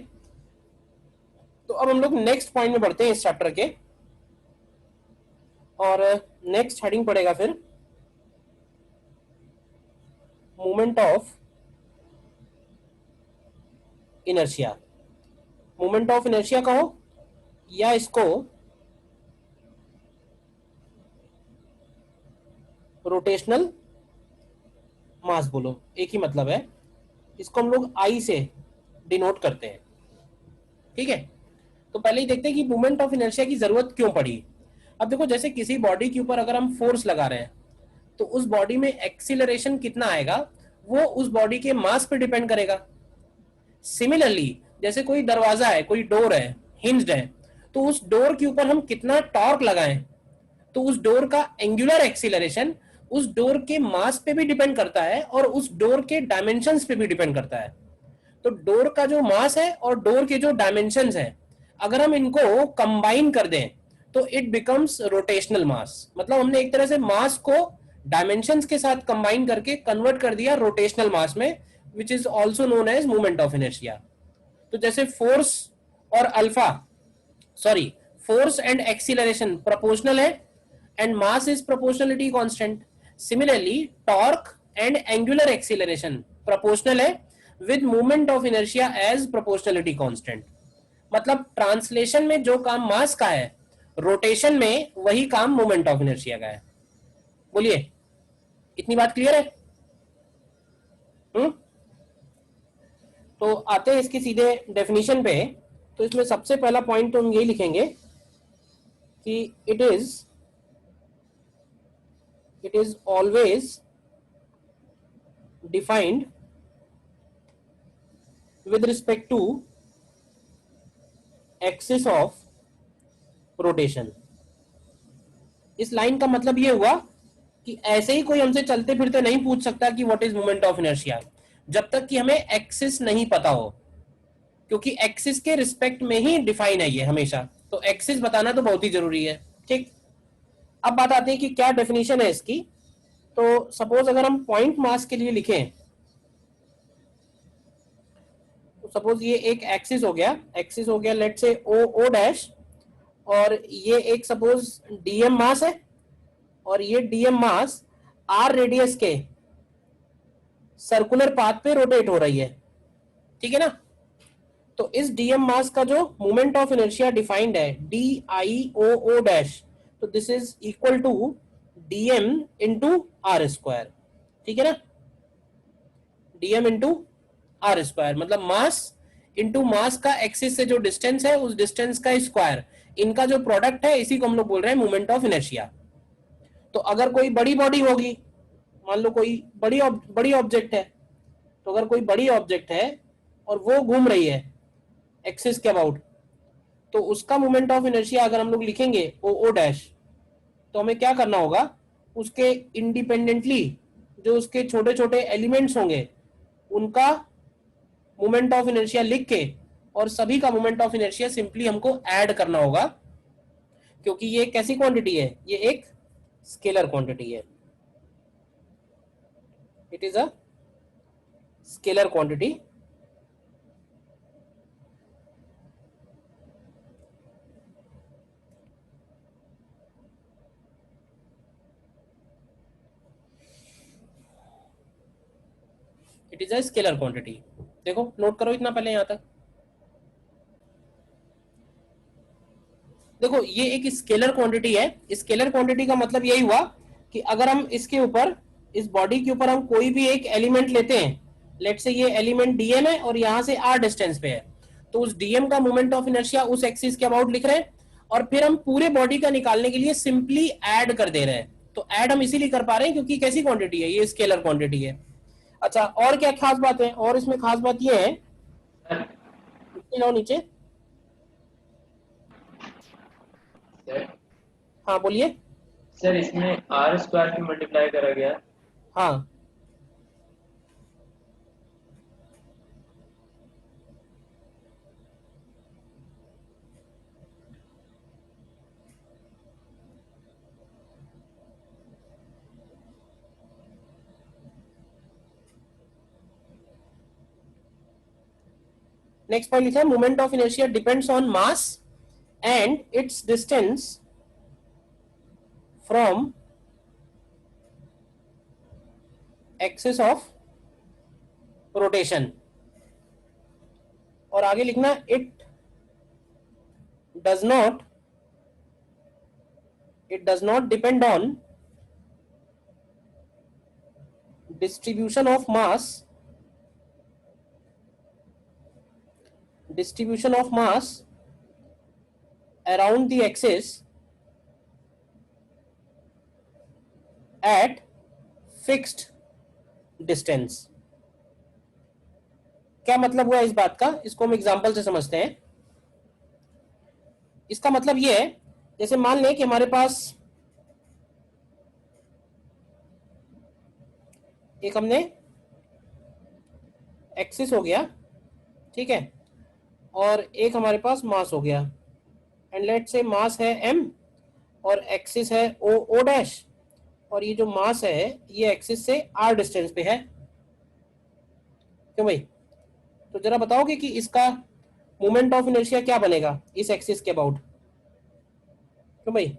तो अब हम लोग नेक्स्ट पॉइंट में बढ़ते हैं इस चैप्टर के, और नेक्स्ट हेडिंग पड़ेगा फिर moment of inertia. Moment of inertia कहो या इसको रोटेशनल मास बोलो, एक ही मतलब है। इसको हम लोग आई से डिनोट करते हैं। ठीक है, तो पहले ही देखते हैं कि मोमेंट ऑफ इनर्शिया की जरूरत क्यों पड़ी। अब देखो, जैसे किसी बॉडी के ऊपर अगर हम फोर्स लगा रहे हैं तो उस बॉडी में एक्सीलरेशन कितना आएगा वो उस बॉडी के मास पे डिपेंड करेगा। सिमिलरली जैसे कोई दरवाजा है, कोई डोर है, हिंज्ड है, तो उस डोर के ऊपर हम कितना टॉर्क लगाएं तो उस डोर का एंगुलर एक्सीलरेशन उस डोर के मास पे भी डिपेंड करता है और उस डोर के डायमेंशंस पे भी डिपेंड करता है। तो डोर का जो मास है और डोर के जो डायमेंशंस हैं, अगर हम इनको कंबाइन कर दें तो इट बिकम्स रोटेशनल मास। मतलब हमने एक तरह से मास को डायमेंशंस के साथ कंबाइन करके कन्वर्ट कर दिया रोटेशनल मास में, which is also known as moment of inertia. तो जैसे फोर्स और alpha, sorry, force and acceleration proportional है and mass is proportionality constant. Similarly torque and angular acceleration proportional है with moment of inertia as proportionality constant. मतलब ट्रांसलेशन में जो काम मास का है, रोटेशन में वही काम मोमेंट ऑफ इनर्शिया का है। बोलिए, इतनी बात क्लियर है? तो आते हैं इसके सीधे डेफिनेशन पे। तो इसमें सबसे पहला पॉइंट तो हम यही लिखेंगे कि it is always defined with respect to axis of rotation। इस लाइन का मतलब ये हुआ कि ऐसे ही कोई हमसे चलते फिरते नहीं पूछ सकता कि what is moment of inertia, जब तक कि हमें एक्सिस नहीं पता हो, क्योंकि एक्सिस के रिस्पेक्ट में ही डिफाइन है ये हमेशा। तो एक्सिस बताना तो बहुत ही जरूरी है। ठीक, अब बात आती है कि क्या डेफिनेशन है इसकी। तो सपोज अगर हम पॉइंट मास के लिए लिखें, सपोज ये एक एक्सिस हो गया लेट से ओ डैश, और ये एक सपोज डीएम मास है, और ये डीएम मास आर रेडियस के सर्कुलर पाथ पे रोटेट हो रही है। ठीक है ना? तो इस डीएम मास का जो मोमेंट ऑफ इनर्शिया डिफाइंड है डी आई ओ डैश, तो this is equal to dm into r square. ठीक है ना? डीएम इंटू आर स्क्वायर, मतलब मास इंटू मास का एक्सिस से जो डिस्टेंस है उस डिस्टेंस का स्क्वायर, इनका जो प्रोडक्ट है इसी को हम लोग बोल रहे हैं मोमेंट ऑफ इनर्शिया। तो अगर कोई बड़ी बॉडी होगी, मान लो कोई बड़ी ऑब्जेक्ट है, तो अगर कोई बड़ी ऑब्जेक्ट है और वो घूम रही है एक्सिस के अबाउट, तो उसका मोमेंट ऑफ इनर्शिया अगर हम लोग लिखेंगे ओ डैश, तो हमें क्या करना होगा, उसके इंडिपेंडेंटली जो उसके छोटे छोटे एलिमेंट्स होंगे उनका मोमेंट ऑफ इनर्शिया लिख के और सभी का मोमेंट ऑफ इनर्शिया सिंपली हमको ऐड करना होगा, क्योंकि ये कैसी क्वांटिटी है, ये एक स्केलर क्वांटिटी है। It is a scalar quantity. It is a scalar quantity. देखो, नोट करो इतना पहले यहां तक। देखो, ये एक स्केलर क्वांटिटी है। स्केलर क्वांटिटी का मतलब यही हुआ कि अगर हम इसके ऊपर, इस बॉडी के ऊपर हम कोई भी एक एलिमेंट लेते हैं, लेट से ये एलिमेंट डीएम है और यहां से आर डिस्टेंस पे है, तो उस डीएम का मोमेंट ऑफ इनर्शिया उस एक्सिस के अबाउट लिख रहे हैं, और फिर हम पूरे बॉडी का निकालने के लिए सिंपली ऐड कर दे रहे हैं। तो ऐड हम इसीलिए कर पा रहे हैं क्योंकि कैसी क्वांटिटी है, ये स्केलर क्वांटिटी है। अच्छा, और क्या खास बात है? और इसमें खास बात ये है, नीचे, हाँ बोलिए। सर इसमें आर स्क्वायर भी मल्टीप्लाई करा गया। हाँ, नेक्स्ट पॉइंट लिखा है, moment of inertia depends on mass and it's distance from axis of rotation. और आगे लिखना, it does not depend on distribution of mass around the axis at fixed distance। क्या मतलब हुआ इस बात का, इसको हम एग्जांपल से समझते हैं। इसका मतलब ये है, जैसे मान लें कि हमारे पास एक हमने एक्सिस हो गया, ठीक है, और एक हमारे पास मास हो गया, एंड लेट से मास है m और एक्सिस है ओ ओ डैश, और ये जो मास है ये एक्सिस से आर डिस्टेंस पे है। क्यों भाई? तो जरा बताओगे कि इसका मोमेंट ऑफ इनर्शिया क्या बनेगा इस एक्सिस के अबाउट? क्यों भाई?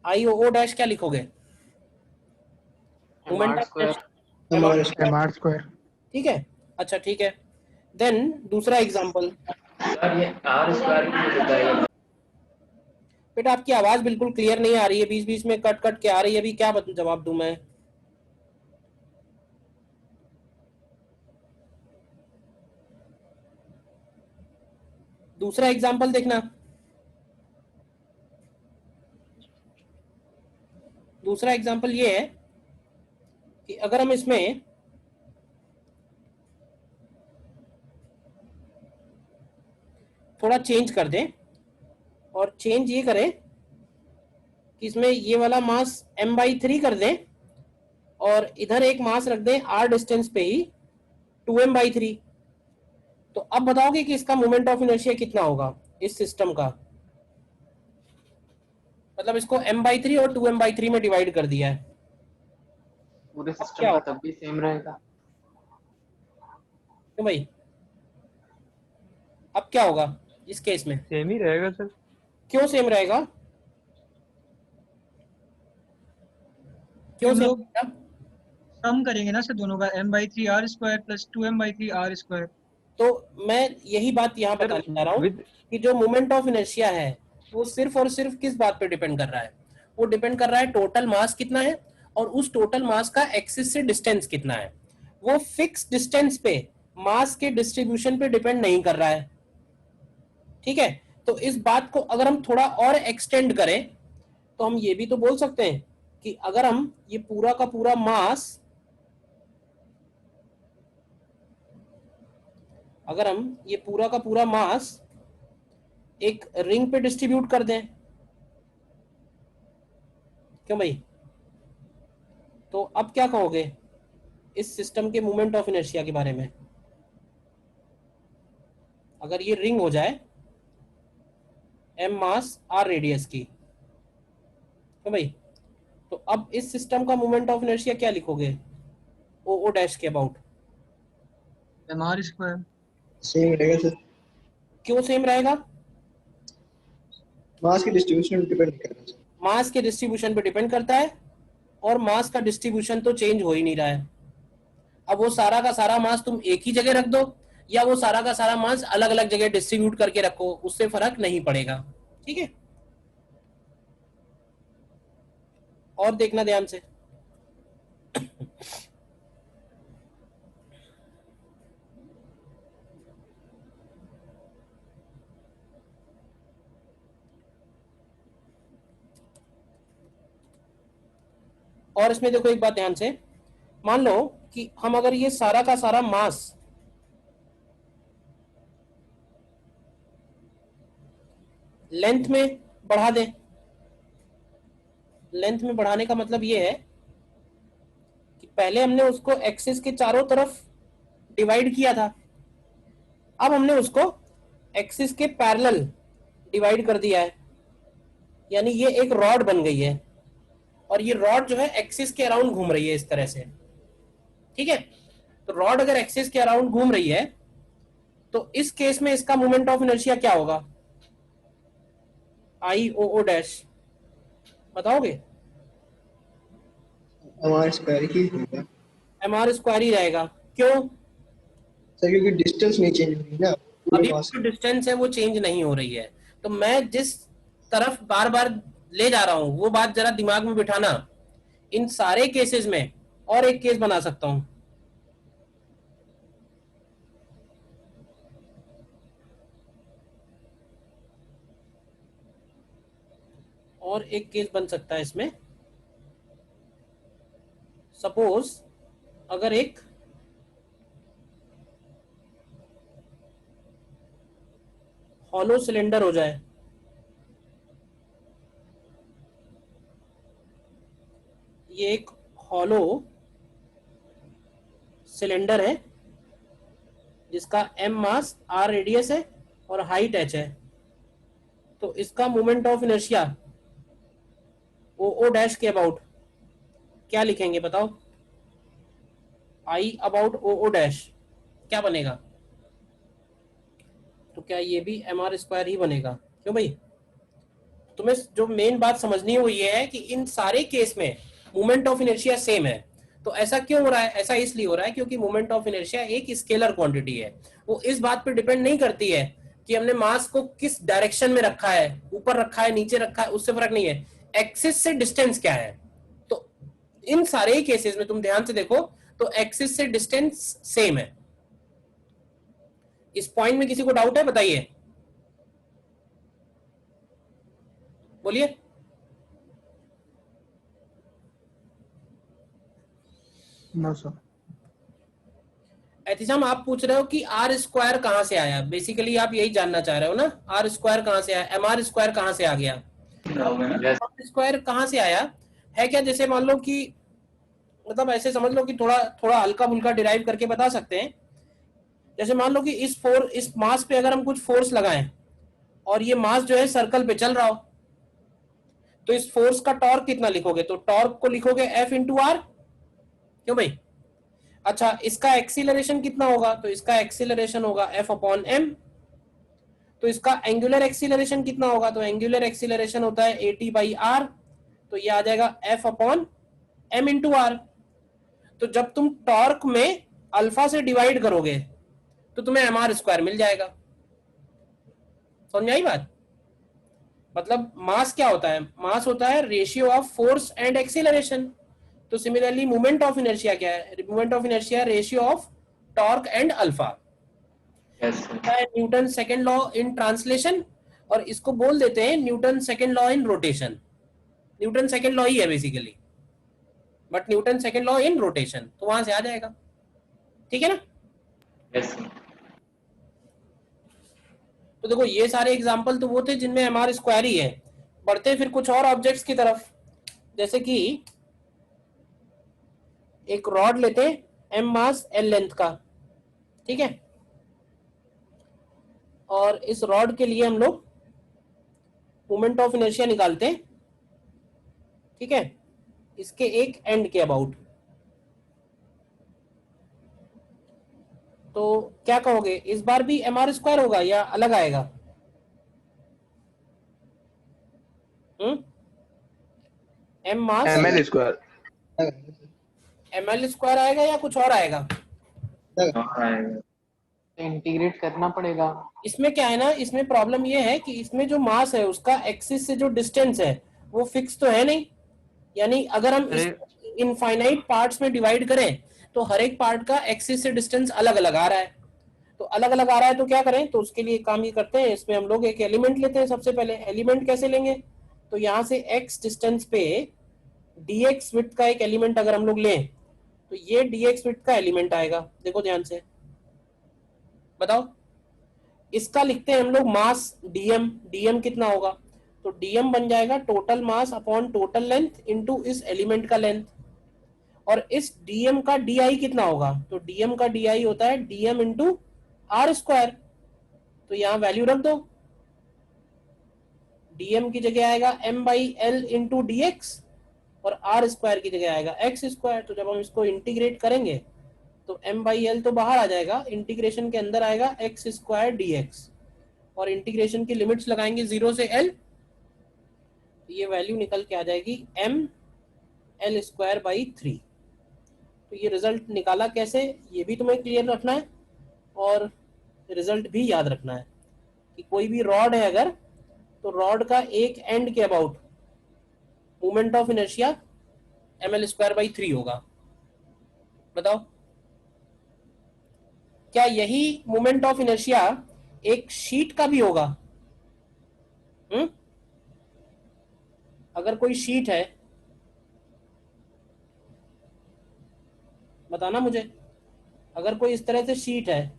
आई ओ डैश क्या लिखोगे? Moment mr of square MR square. ठीक है, अच्छा ठीक है। देन दूसरा एग्जांपल। यार ये आर स्क्वायर क्यों बताइए? बेटा आपकी आवाज बिल्कुल क्लियर नहीं आ रही है, बीच बीच में कट कट के आ रही है, अभी क्या जवाब दूं मैं? दूसरा एग्जांपल देखना। दूसरा एग्जांपल ये है कि अगर हम इसमें थोड़ा चेंज कर दें, और चेंज ये करें कि इसमें ये वाला मास m/3 कर दें और इधर एक मास रख दें r डिस्टेंस पे ही 2m/3, तो अब बताओगे कि इसका मोमेंट ऑफ इनर्शिया कितना होगा इस सिस्टम का? मतलब इसको m/3 और 2m/3 में डिवाइड कर दिया है, पूरे क्या सिस्टम का होगा? तब भी सेम रहेगा। क्यों भाई? अब क्या होगा इस केस में? सेम ही रहेगा सर। क्यों सेम रहेगा? क्यों हम सेम लोग रहेगा? कम करेंगे ना सर दोनों का, m/3 r square plus 2m/3 r square. तो मैं यही बात यहाँ सर बताने जा रहा हूँ विद कि जो मोमेंट ऑफ इनर्शिया है वो सिर्फ और सिर्फ किस बात पे डिपेंड कर रहा है? वो डिपेंड कर रहा है टोटल मास कितना है और उस टोटल मास का एक्सिस से डिस्टेंस कितना है। वो फिक्स डिस्टेंस पे मास के डिस्ट्रीब्यूशन पे डिपेंड नहीं कर रहा है। ठीक है, तो इस बात को अगर हम थोड़ा और एक्सटेंड करें तो हम ये भी तो बोल सकते हैं कि अगर हम ये पूरा का पूरा मास, अगर हम ये पूरा का पूरा मास एक रिंग पे डिस्ट्रीब्यूट कर दें, क्यों भाई? तो अब क्या कहोगे इस सिस्टम के मोमेंट ऑफ इनर्शिया के बारे में? अगर ये रिंग हो जाए m मास r रेडियस की, क्यों भाई? तो अब इस सिस्टम का मोमेंट ऑफ इनर्शिया क्या लिखोगे ओ ओ डैश के अबाउट? mr square. सेम रहेगा सर. क्यों सेम रहेगा? मास की डिस्ट्रीब्यूशन डिपेंड करता है. मास के डिस्ट्रीब्यूशन पे डिपेंड करता है, और मास का डिस्ट्रीब्यूशन तो चेंज हो ही नहीं रहा है। अब वो सारा का सारा मास तुम एक ही जगह रख दो या वो सारा का सारा मास अलग अलग जगह डिस्ट्रीब्यूट करके रखो, उससे फर्क नहीं पड़ेगा। ठीक है, और देखना ध्यान से। और इसमें देखो एक बात ध्यान से, मान लो कि हम अगर ये सारा का सारा मास लेंथ में बढ़ा दें, लेंथ में बढ़ाने का मतलब ये है कि पहले हमने उसको एक्सिस के चारों तरफ डिवाइड किया था, अब हमने उसको एक्सिस के पैरेलल डिवाइड कर दिया है, यानी ये एक रॉड बन गई है और ये रॉड जो है एक्सिस के अराउंड घूम रही है इस तरह से। ठीक है, तो रॉड अगर एक्सिस के अराउंड घूम रही है तो इस केस में इसका मोमेंट ऑफ इनर्शिया क्या होगा? आई ओ ओ डैश बताओगे? MR स्क्वायर ही होगा mr स्क्वायर ही रहेगा। क्यों? सर, क्योंकि डिस्टेंस नहीं चेंज हो रही ना पूरे अभी मास जो डिस्टेंस है वो चेंज नहीं हो रही है, तो मैं जिस तरफ बार बार ले जा रहा हूं वो बात जरा दिमाग में बिठाना। इन सारे केसेस में और एक केस बना सकता हूं, और एक केस बन सकता है इसमें। सपोज अगर एक हॉलो सिलेंडर हो जाए, ये एक हॉलो सिलेंडर है जिसका m मास r रेडियस है और हाइट h है, तो इसका moment of inertia O dash के अबाउट क्या लिखेंगे बताओ? आई अबाउट ओ डैश क्या बनेगा? तो क्या ये भी mr² ही बनेगा? क्यों भाई? तुम्हें जो मेन बात समझनी है वो ये है कि इन सारे केस में मोमेंट ऑफ इनर्शिया सेम है। तो ऐसा क्यों हो रहा है? ऐसा इसलिए हो रहा है क्योंकि मोमेंट ऑफ इनर्शिया एक स्केलर क्वांटिटी है। वो इस बात पे डिपेंड नहीं करती है कि हमने मास को किस डायरेक्शन में रखा है, ऊपर रखा है, नीचे रखा है, उससे फर्क नहीं है। एक्सिस से डिस्टेंस क्या है। तो इन सारे केसेस में तुम ध्यान से देखो तो एक्सिस से डिस्टेंस सेम है। इस पॉइंट में किसी को डाउट है? बताइए, बोलिए। No sir. एथिसम आप पूछ रहे हो कि आर स्क्वायर कहां से आया? बेसिकली आप यही जानना चाह रहे हो ना, आर स्क्वायर कहां से आया, एमआर स्क्वायर कहां से आ गया? Yes. स्क्वायर कहां से आया है क्या? जैसे मान लो कि मतलब ऐसे समझ लो कि थोड़ा थोड़ा हल्का फुल्का डिराइव करके बता सकते हैं। जैसे मान लो कि इस मास पे अगर हम कुछ फोर्स लगाएं और ये मास जो है सर्कल पे चल रहा हो, तो इस फोर्स का टॉर्क कितना लिखोगे? तो टॉर्क को लिखोगे F इंटू आर। क्यों भाई? अच्छा, इसका एक्सीलरेशन कितना होगा? तो इसका एक्सीलरेशन होगा F अपॉन m। तो इसका एंगुलर एक्सीलरेशन कितना होगा? तो एंगुलर एक्सीलरेशन होता है AT बाई आर। तो ये आ जाएगा F upon m into r. तो जब तुम टॉर्क में अल्फा से डिवाइड करोगे तो तुम्हें mr² मिल जाएगा। समझ में आई बात? मतलब मास क्या होता है? मास होता है ratio of force and acceleration. तो सिमिलरली मोमेंट ऑफ इनर्शिया क्या है? Moment of inertia ratio of torque and alpha. Yes, sir. Newton second law in translation, और इसको बोल देते हैं Newton second law in rotation. Newton second law ही है basically, but Newton second law in rotation, तो वहां से आ जाएगा। ठीक है ना? Yes, sir. तो देखो ये सारे एग्जांपल तो वो थे जिनमें mr² ही है। बढ़ते फिर कुछ और ऑब्जेक्ट्स की तरफ, जैसे कि एक रॉड लेते हैं m मास l लेंथ का, ठीक है, और इस रॉड के लिए हम लोग मोमेंट ऑफ इनर्शिया निकालते हैं, ठीक है, इसके एक एंड के अबाउट। तो क्या कहोगे, इस बार भी mr² होगा या अलग आएगा? m मास ml²। ml² आएगा या कुछ और आएगा? इंटीग्रेट करना पड़ेगा। इसमें क्या है ना, इसमें प्रॉब्लम ये है कि इसमें जो मास है उसका एक्सिस से जो डिस्टेंस है वो फिक्स तो है नहीं। यानी अगर हम इनफाइनाइट पार्ट्स में डिवाइड करें तो हर एक पार्ट का एक्सिस से डिस्टेंस अलग अलग आ रहा है। तो अलग अलग आ रहा है तो क्या करें? तो उसके लिए काम ये करते हैं, इसमें हम लोग एक एलिमेंट लेते हैं। सबसे पहले एलिमेंट कैसे लेंगे? तो यहाँ से x डिस्टेंस पे dx विड्थ का एक एलिमेंट अगर हम लोग लें तो ये dx विड्थ का एलिमेंट आएगा। देखो ध्यान से, बताओ। इसका लिखते हैं हम लोग मास dm। dm कितना होगा? तो dm बन जाएगा total mass upon total length into इस एलिमेंट का लेंथ। और इस dm का di कितना होगा? तो dm का di होता है dm इंटू r²। तो यहाँ वैल्यू रख दो, dm की जगह आएगा m by L into D x और r² की जगह आएगा x²। तो जब हम इसको इंटीग्रेट करेंगे तो m बाई एल तो बाहर आ जाएगा, इंटीग्रेशन के अंदर आएगा x² dx, और इंटीग्रेशन की लिमिट्स लगाएंगे 0 से l, तो ये वैल्यू निकल के आ जाएगी m l² बाई 3। तो ये रिजल्ट निकाला कैसे, ये भी तुम्हें क्लियर रखना है और रिजल्ट भी याद रखना है कि कोई भी रॉड है अगर, तो रॉड का एक एंड के about moment of inertia ml² by 3 होगा। बताओ, क्या यही मोमेंट ऑफ इनर्शिया एक शीट का भी होगा? अगर कोई शीट है, बताना मुझे। अगर कोई इस तरह से शीट है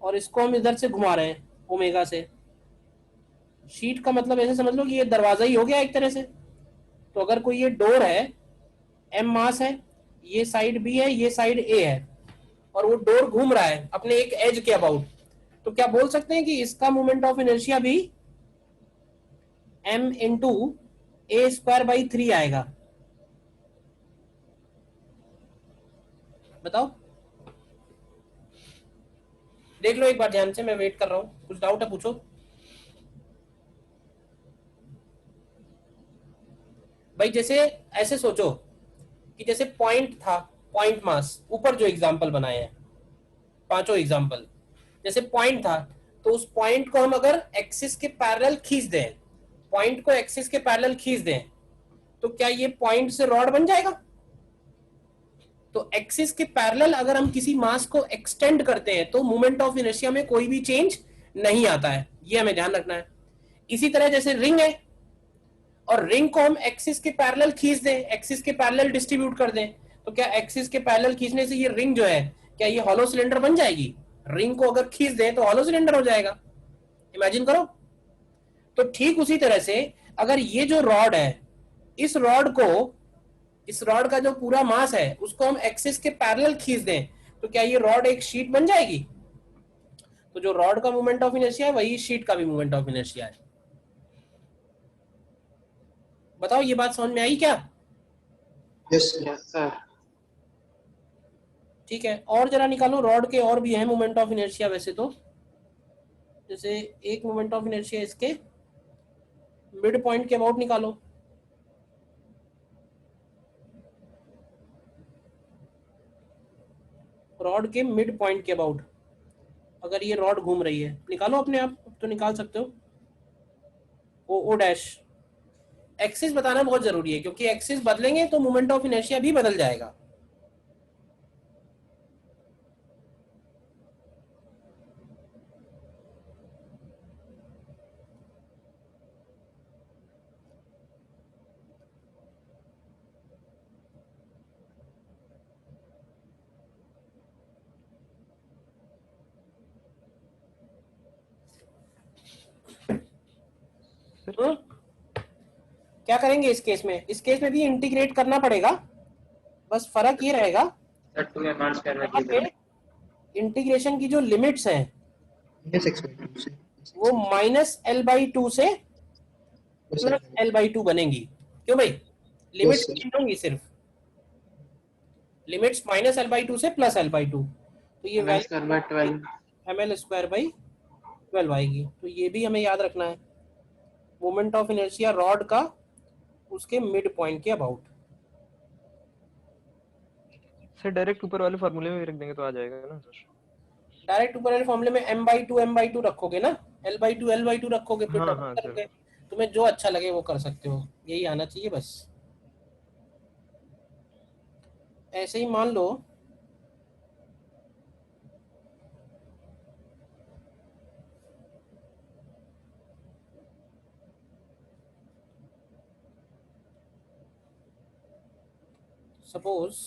और इसको हम इधर से घुमा रहे हैं ओमेगा से, शीट का मतलब ऐसे समझ लो कि ये दरवाजा ही हो गया एक तरह से। तो अगर कोई ये डोर है, m मास है, ये साइड b है, ये साइड a है, और वो डोर घूम रहा है अपने एक एज के अबाउट, तो क्या बोल सकते हैं कि इसका मोमेंट ऑफ इनर्शिया भी m into A square by 3 आएगा। बताओ, देख लो एक बार ध्यान से, मैं वेट कर रहा हूँ, कुछ डाउट है पूछो। भाई जैसे ऐसे सोचो कि जैसे पॉइंट था, पॉइंट मास, ऊपर जो एग्जांपल बनाए हैं पांचों एग्जांपल, जैसे पॉइंट था, तो उस पॉइंट को हम अगर एक्सिस के पैरेलल खींच दें, पॉइंट को एक्सिस के पैरेलल खींच दें, तो क्या ये पॉइंट से रॉड बन जाएगा? तो एक्सिस के पैरेलल अगर हम किसी मास को एक्सटेंड करते हैं तो मोमेंट ऑफ इनर्शिया में कोई भी चेंज नहीं आता है, ये हमें ध्यान रखना है। इसी तरह जैसे रिंग है, और रिंग को हम एक्सिस के पैरेलल खींच दें, एक्सिस के पैरेलल डिस्ट्रीब्यूट कर दें, तो क्या एक्सिस के पैरेलल खींचने से ये रिंग जो है, क्या ये हॉलो सिलेंडर बन जाएगी? रिंग को अगर खींच दें तो हॉलो सिलेंडर हो जाएगा, इमेजिन करो। तो ठीक उसी तरह से अगर ये जो रॉड है, इस रॉड का जो पूरा मास है उसको हम एक्सिस के पैरेलल खींच दें, तो क्या ये रॉड एक शीट बन जाएगी? तो जो रॉड का मोमेंट ऑफ इनर्शिया है वही शीट का भी मोमेंट ऑफ इनर्शिया है। बताओ ये बात समझ में आई क्या? Yes yes sir. ठीक है, और जरा निकालो, रॉड के और भी है मोमेंट ऑफ इनर्शिया वैसे तो। जैसे एक मोमेंट ऑफ इनर्शिया इसके मिड पॉइंट के अबाउट निकालो। रॉड के मिड पॉइंट के अबाउट अगर ये रॉड घूम रही है, निकालो अपने आप, तो निकाल सकते हो। ओ डैश, एक्सिस बताना बहुत जरूरी है, क्योंकि एक्सिस बदलेंगे तो मोमेंट ऑफ इनर्शिया भी बदल जाएगा। क्या करेंगे इस केस में? इस केस में भी इंटीग्रेट करना पड़ेगा, बस फर्क ये रहेगा sir 2mr square by integration की जो लिमिट्स हैं यस एक्सपेक्ट से वो -L/2 से +L/2 बनेगी। क्यों भाई? Limits sir. चेंज होंगी, सिर्फ लिमिट्स -L/2 से +L/2, तो ये ml square by 12 ml square by 12 आएगी। तो ये भी हमें याद रखना है, मोमेंट ऑफ इनर्शिया रॉड का उसके मिड पॉइंट के अबाउट। सर डायरेक्ट ऊपर वाले फार्मूले में रख देंगे तो आ जाएगा ना सर? डायरेक्ट ऊपर वाले फॉर्मूले में m/2 रखोगे ना, L/2 रखोगे, फिर हाँ, डबल हाँ, करके तुम्हें जो अच्छा लगे वो कर सकते हो, यही आना चाहिए बस। ऐसे ही मान लो सपोज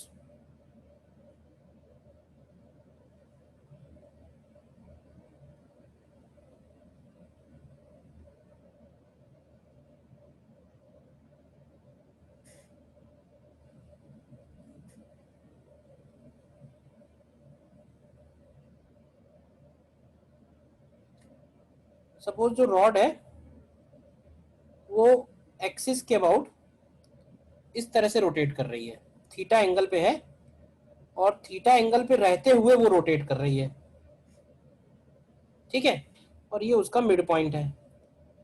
जो रॉड है वो एक्सिस के अबाउट इस तरह से रोटेट कर रही है, थीटा एंगल पे है, और थीटा एंगल पे रहते हुए वो रोटेट कर रही है, ठीक है, और ये उसका मिड पॉइंट है।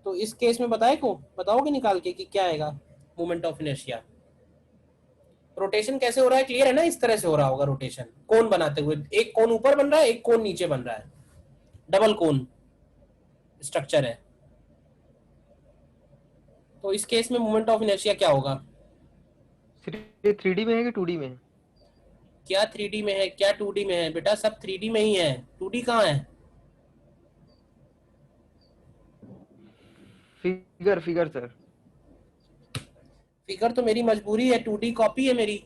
तो इस केस में बताओगे निकाल के कि क्या आएगा मोमेंट ऑफ इनर्शिया? रोटेशन कैसे हो रहा है, क्लियर है ना? इस तरह से हो रहा होगा रोटेशन, कोन बनाते हुए, एक कोन ऊपर बन रहा है, एक कोन नीचे बन रहा है, डबल कोन स्ट्रक्चर है। तो इस केस में मोमेंट ऑफ इनर्शिया क्या होगा? ये 3D में है कि 2D में है? क्या 3D में है, क्या 2D में है? बेटा सब 3D में ही है, 2D कहाँ है? Figure sir. फिगर तो मेरी मजबूरी है, 2D कॉपी है मेरी,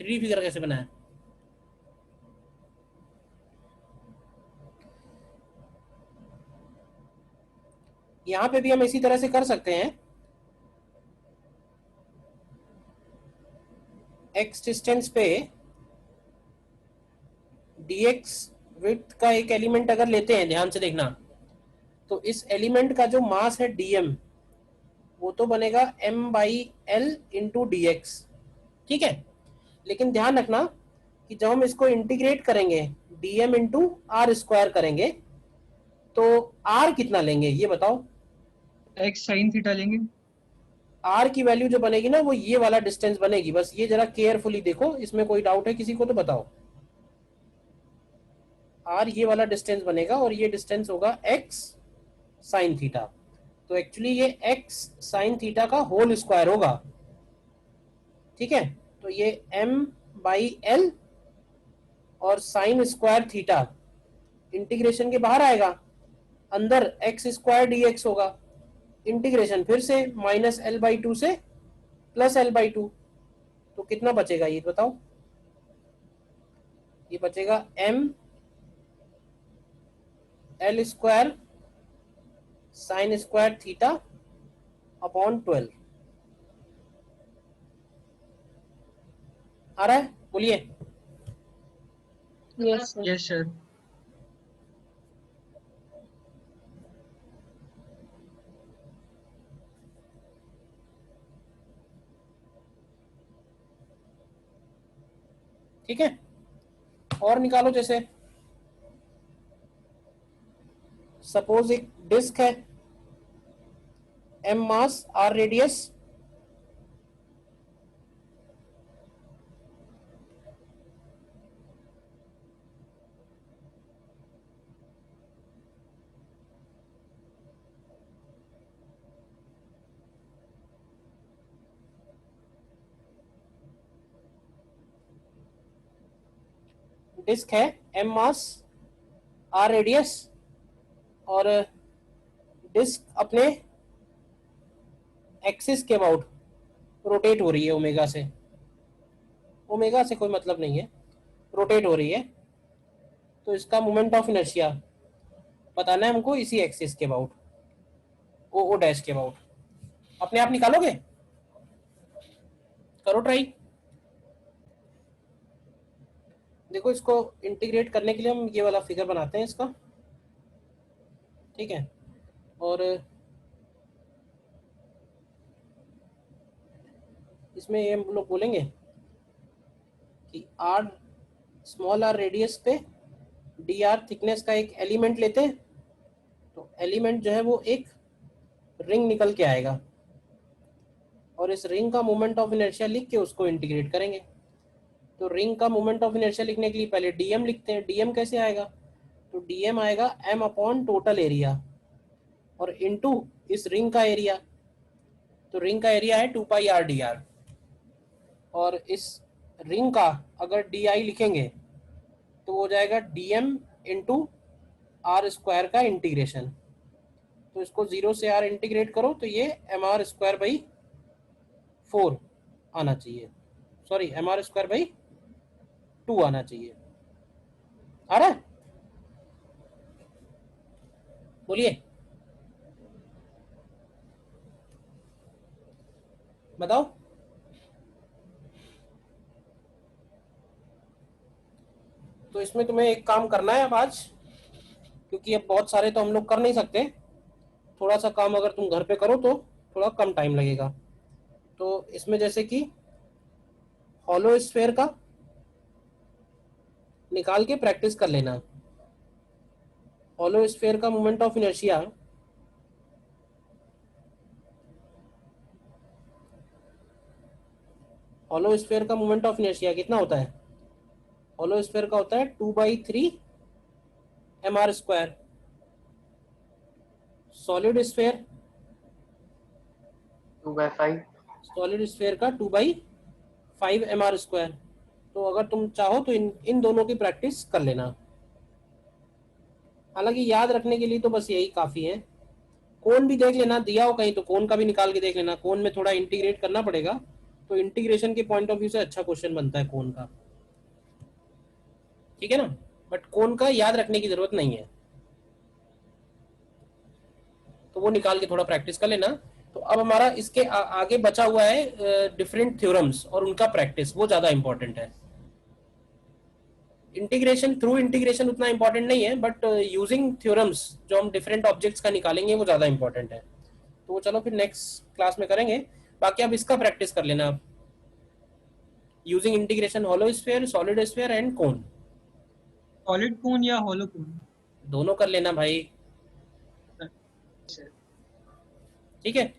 3D फिगर कैसे बना है? यहां पे भी हम इसी तरह से कर सकते हैं, x डिस्टेंस पे dx विड्थ का एक एलिमेंट अगर लेते हैं, ध्यान से देखना, तो इस एलिमेंट का जो मास है dm, वो तो बनेगा m/l इंटू डी एक्स, ठीक है। लेकिन ध्यान रखना कि जब हम इसको इंटीग्रेट करेंगे dm इंटू आर स्क्वायर करेंगे तो r कितना लेंगे ये बताओ। x sin थीटा लेंगे। r की वैल्यू जो बनेगी ना वो ये वाला डिस्टेंस बनेगी, बस ये जरा केयरफुली देखो, इसमें कोई डाउट है किसी को तो बताओ। r ये वाला डिस्टेंस बनेगा और ये डिस्टेंस होगा x साइन थीटा, तो एक्चुअली ये x साइन थीटा का होल स्क्वायर होगा, ठीक है। तो ये m/l और साइन स्क्वायर थीटा इंटीग्रेशन के बाहर आएगा, अंदर x स्क्वायर dx होगा, इंटीग्रेशन फिर से -l/2 से +l/2, तो कितना बचेगा ये बताओ। ये बचेगा m/l square sine square theta upon 12। आ रहा है, बोलिए। Yes sir. Yes sir. ठीक है, और निकालो। जैसे सपोज एक डिस्क है, m मास r रेडियस, डिस्क है m मास r रेडियस और डिस्क अपने एक्सिस के अबाउट रोटेट हो रही है ओमेगा से, ओमेगा से कोई मतलब नहीं है, रोटेट हो रही है। तो इसका मोमेंट ऑफ इनर्शिया बताना है हमको इसी एक्सिस के अबाउट, ओ डैश के अबाउट। अपने आप निकालोगे, करो ट्राई। देखो इसको इंटीग्रेट करने के लिए हम ये वाला फिगर बनाते हैं इसका, ठीक है। और इसमें ये हम लोग बोलेंगे कि r स्मॉल r रेडियस पे dr थिकनेस का एक एलिमेंट लेते हैं, तो एलिमेंट जो है वो एक रिंग निकल के आएगा और इस रिंग का मोमेंट ऑफ इनर्शिया लिख के उसको इंटीग्रेट करेंगे। तो रिंग का मोमेंट ऑफ इनर्शिया लिखने के लिए पहले dm लिखते हैं। dm कैसे आएगा, तो dm आएगा m अपॉन टोटल एरिया और इनटू इस रिंग का एरिया, तो रिंग का एरिया है 2πr/dr और इस रिंग का अगर di लिखेंगे तो हो जाएगा dm इंटू आर स्क्वायर का इंटीग्रेशन। तो इसको 0 से r इंटीग्रेट करो तो ये mr²/4 आना चाहिए, सॉरी mr²/2 आना चाहिए। आ रहा है, बोलिए बताओ। तो इसमें तुम्हें एक काम करना है अब आज, क्योंकि अब बहुत सारे तो हम लोग कर नहीं सकते, थोड़ा सा काम अगर तुम घर पे करो तो थोड़ा कम टाइम लगेगा। तो इसमें जैसे कि हॉलो स्फीयर का निकाल के प्रैक्टिस कर लेना। हॉलो स्फीयर का moment of inertia hollow sphere का मोमेंट ऑफ इनर्शिया कितना होता है, हॉलो स्फीयर का होता है 2/3 mr²। Solid sphere 2/5। Solid sphere का 2/5 mr²। तो अगर तुम चाहो तो इन दोनों की प्रैक्टिस कर लेना। हालांकि याद रखने के लिए तो बस यही काफी है। कोण भी देख लेना, दिया हो कहीं तो कोण का भी निकाल के देख लेना। कोण में थोड़ा इंटीग्रेट करना पड़ेगा, तो इंटीग्रेशन के पॉइंट ऑफ व्यू से अच्छा क्वेश्चन बनता है कोण का, ठीक है ना। बट कोण का याद रखने की जरूरत नहीं है, तो वो निकाल के थोड़ा प्रैक्टिस कर लेना। तो अब हमारा इसके आगे बचा हुआ है डिफरेंट थ्योरम्स और उनका प्रैक्टिस, वो ज्यादा इंपॉर्टेंट है। इंटीग्रेशन थ्रू इंटीग्रेशन उतना इंपॉर्टेंट नहीं है, बट यूजिंग थ्योरम्स जो हम डिफरेंट ऑब्जेक्ट्स का निकालेंगे वो ज्यादा इंपॉर्टेंट है। तो चलो फिर नेक्स्ट क्लास में करेंगे। बाकी आप इसका प्रैक्टिस कर लेना आप, using integration hollow sphere, solid sphere and cone, solid cone या होलो कोन? दोनों कर लेना भाई। ठीक है।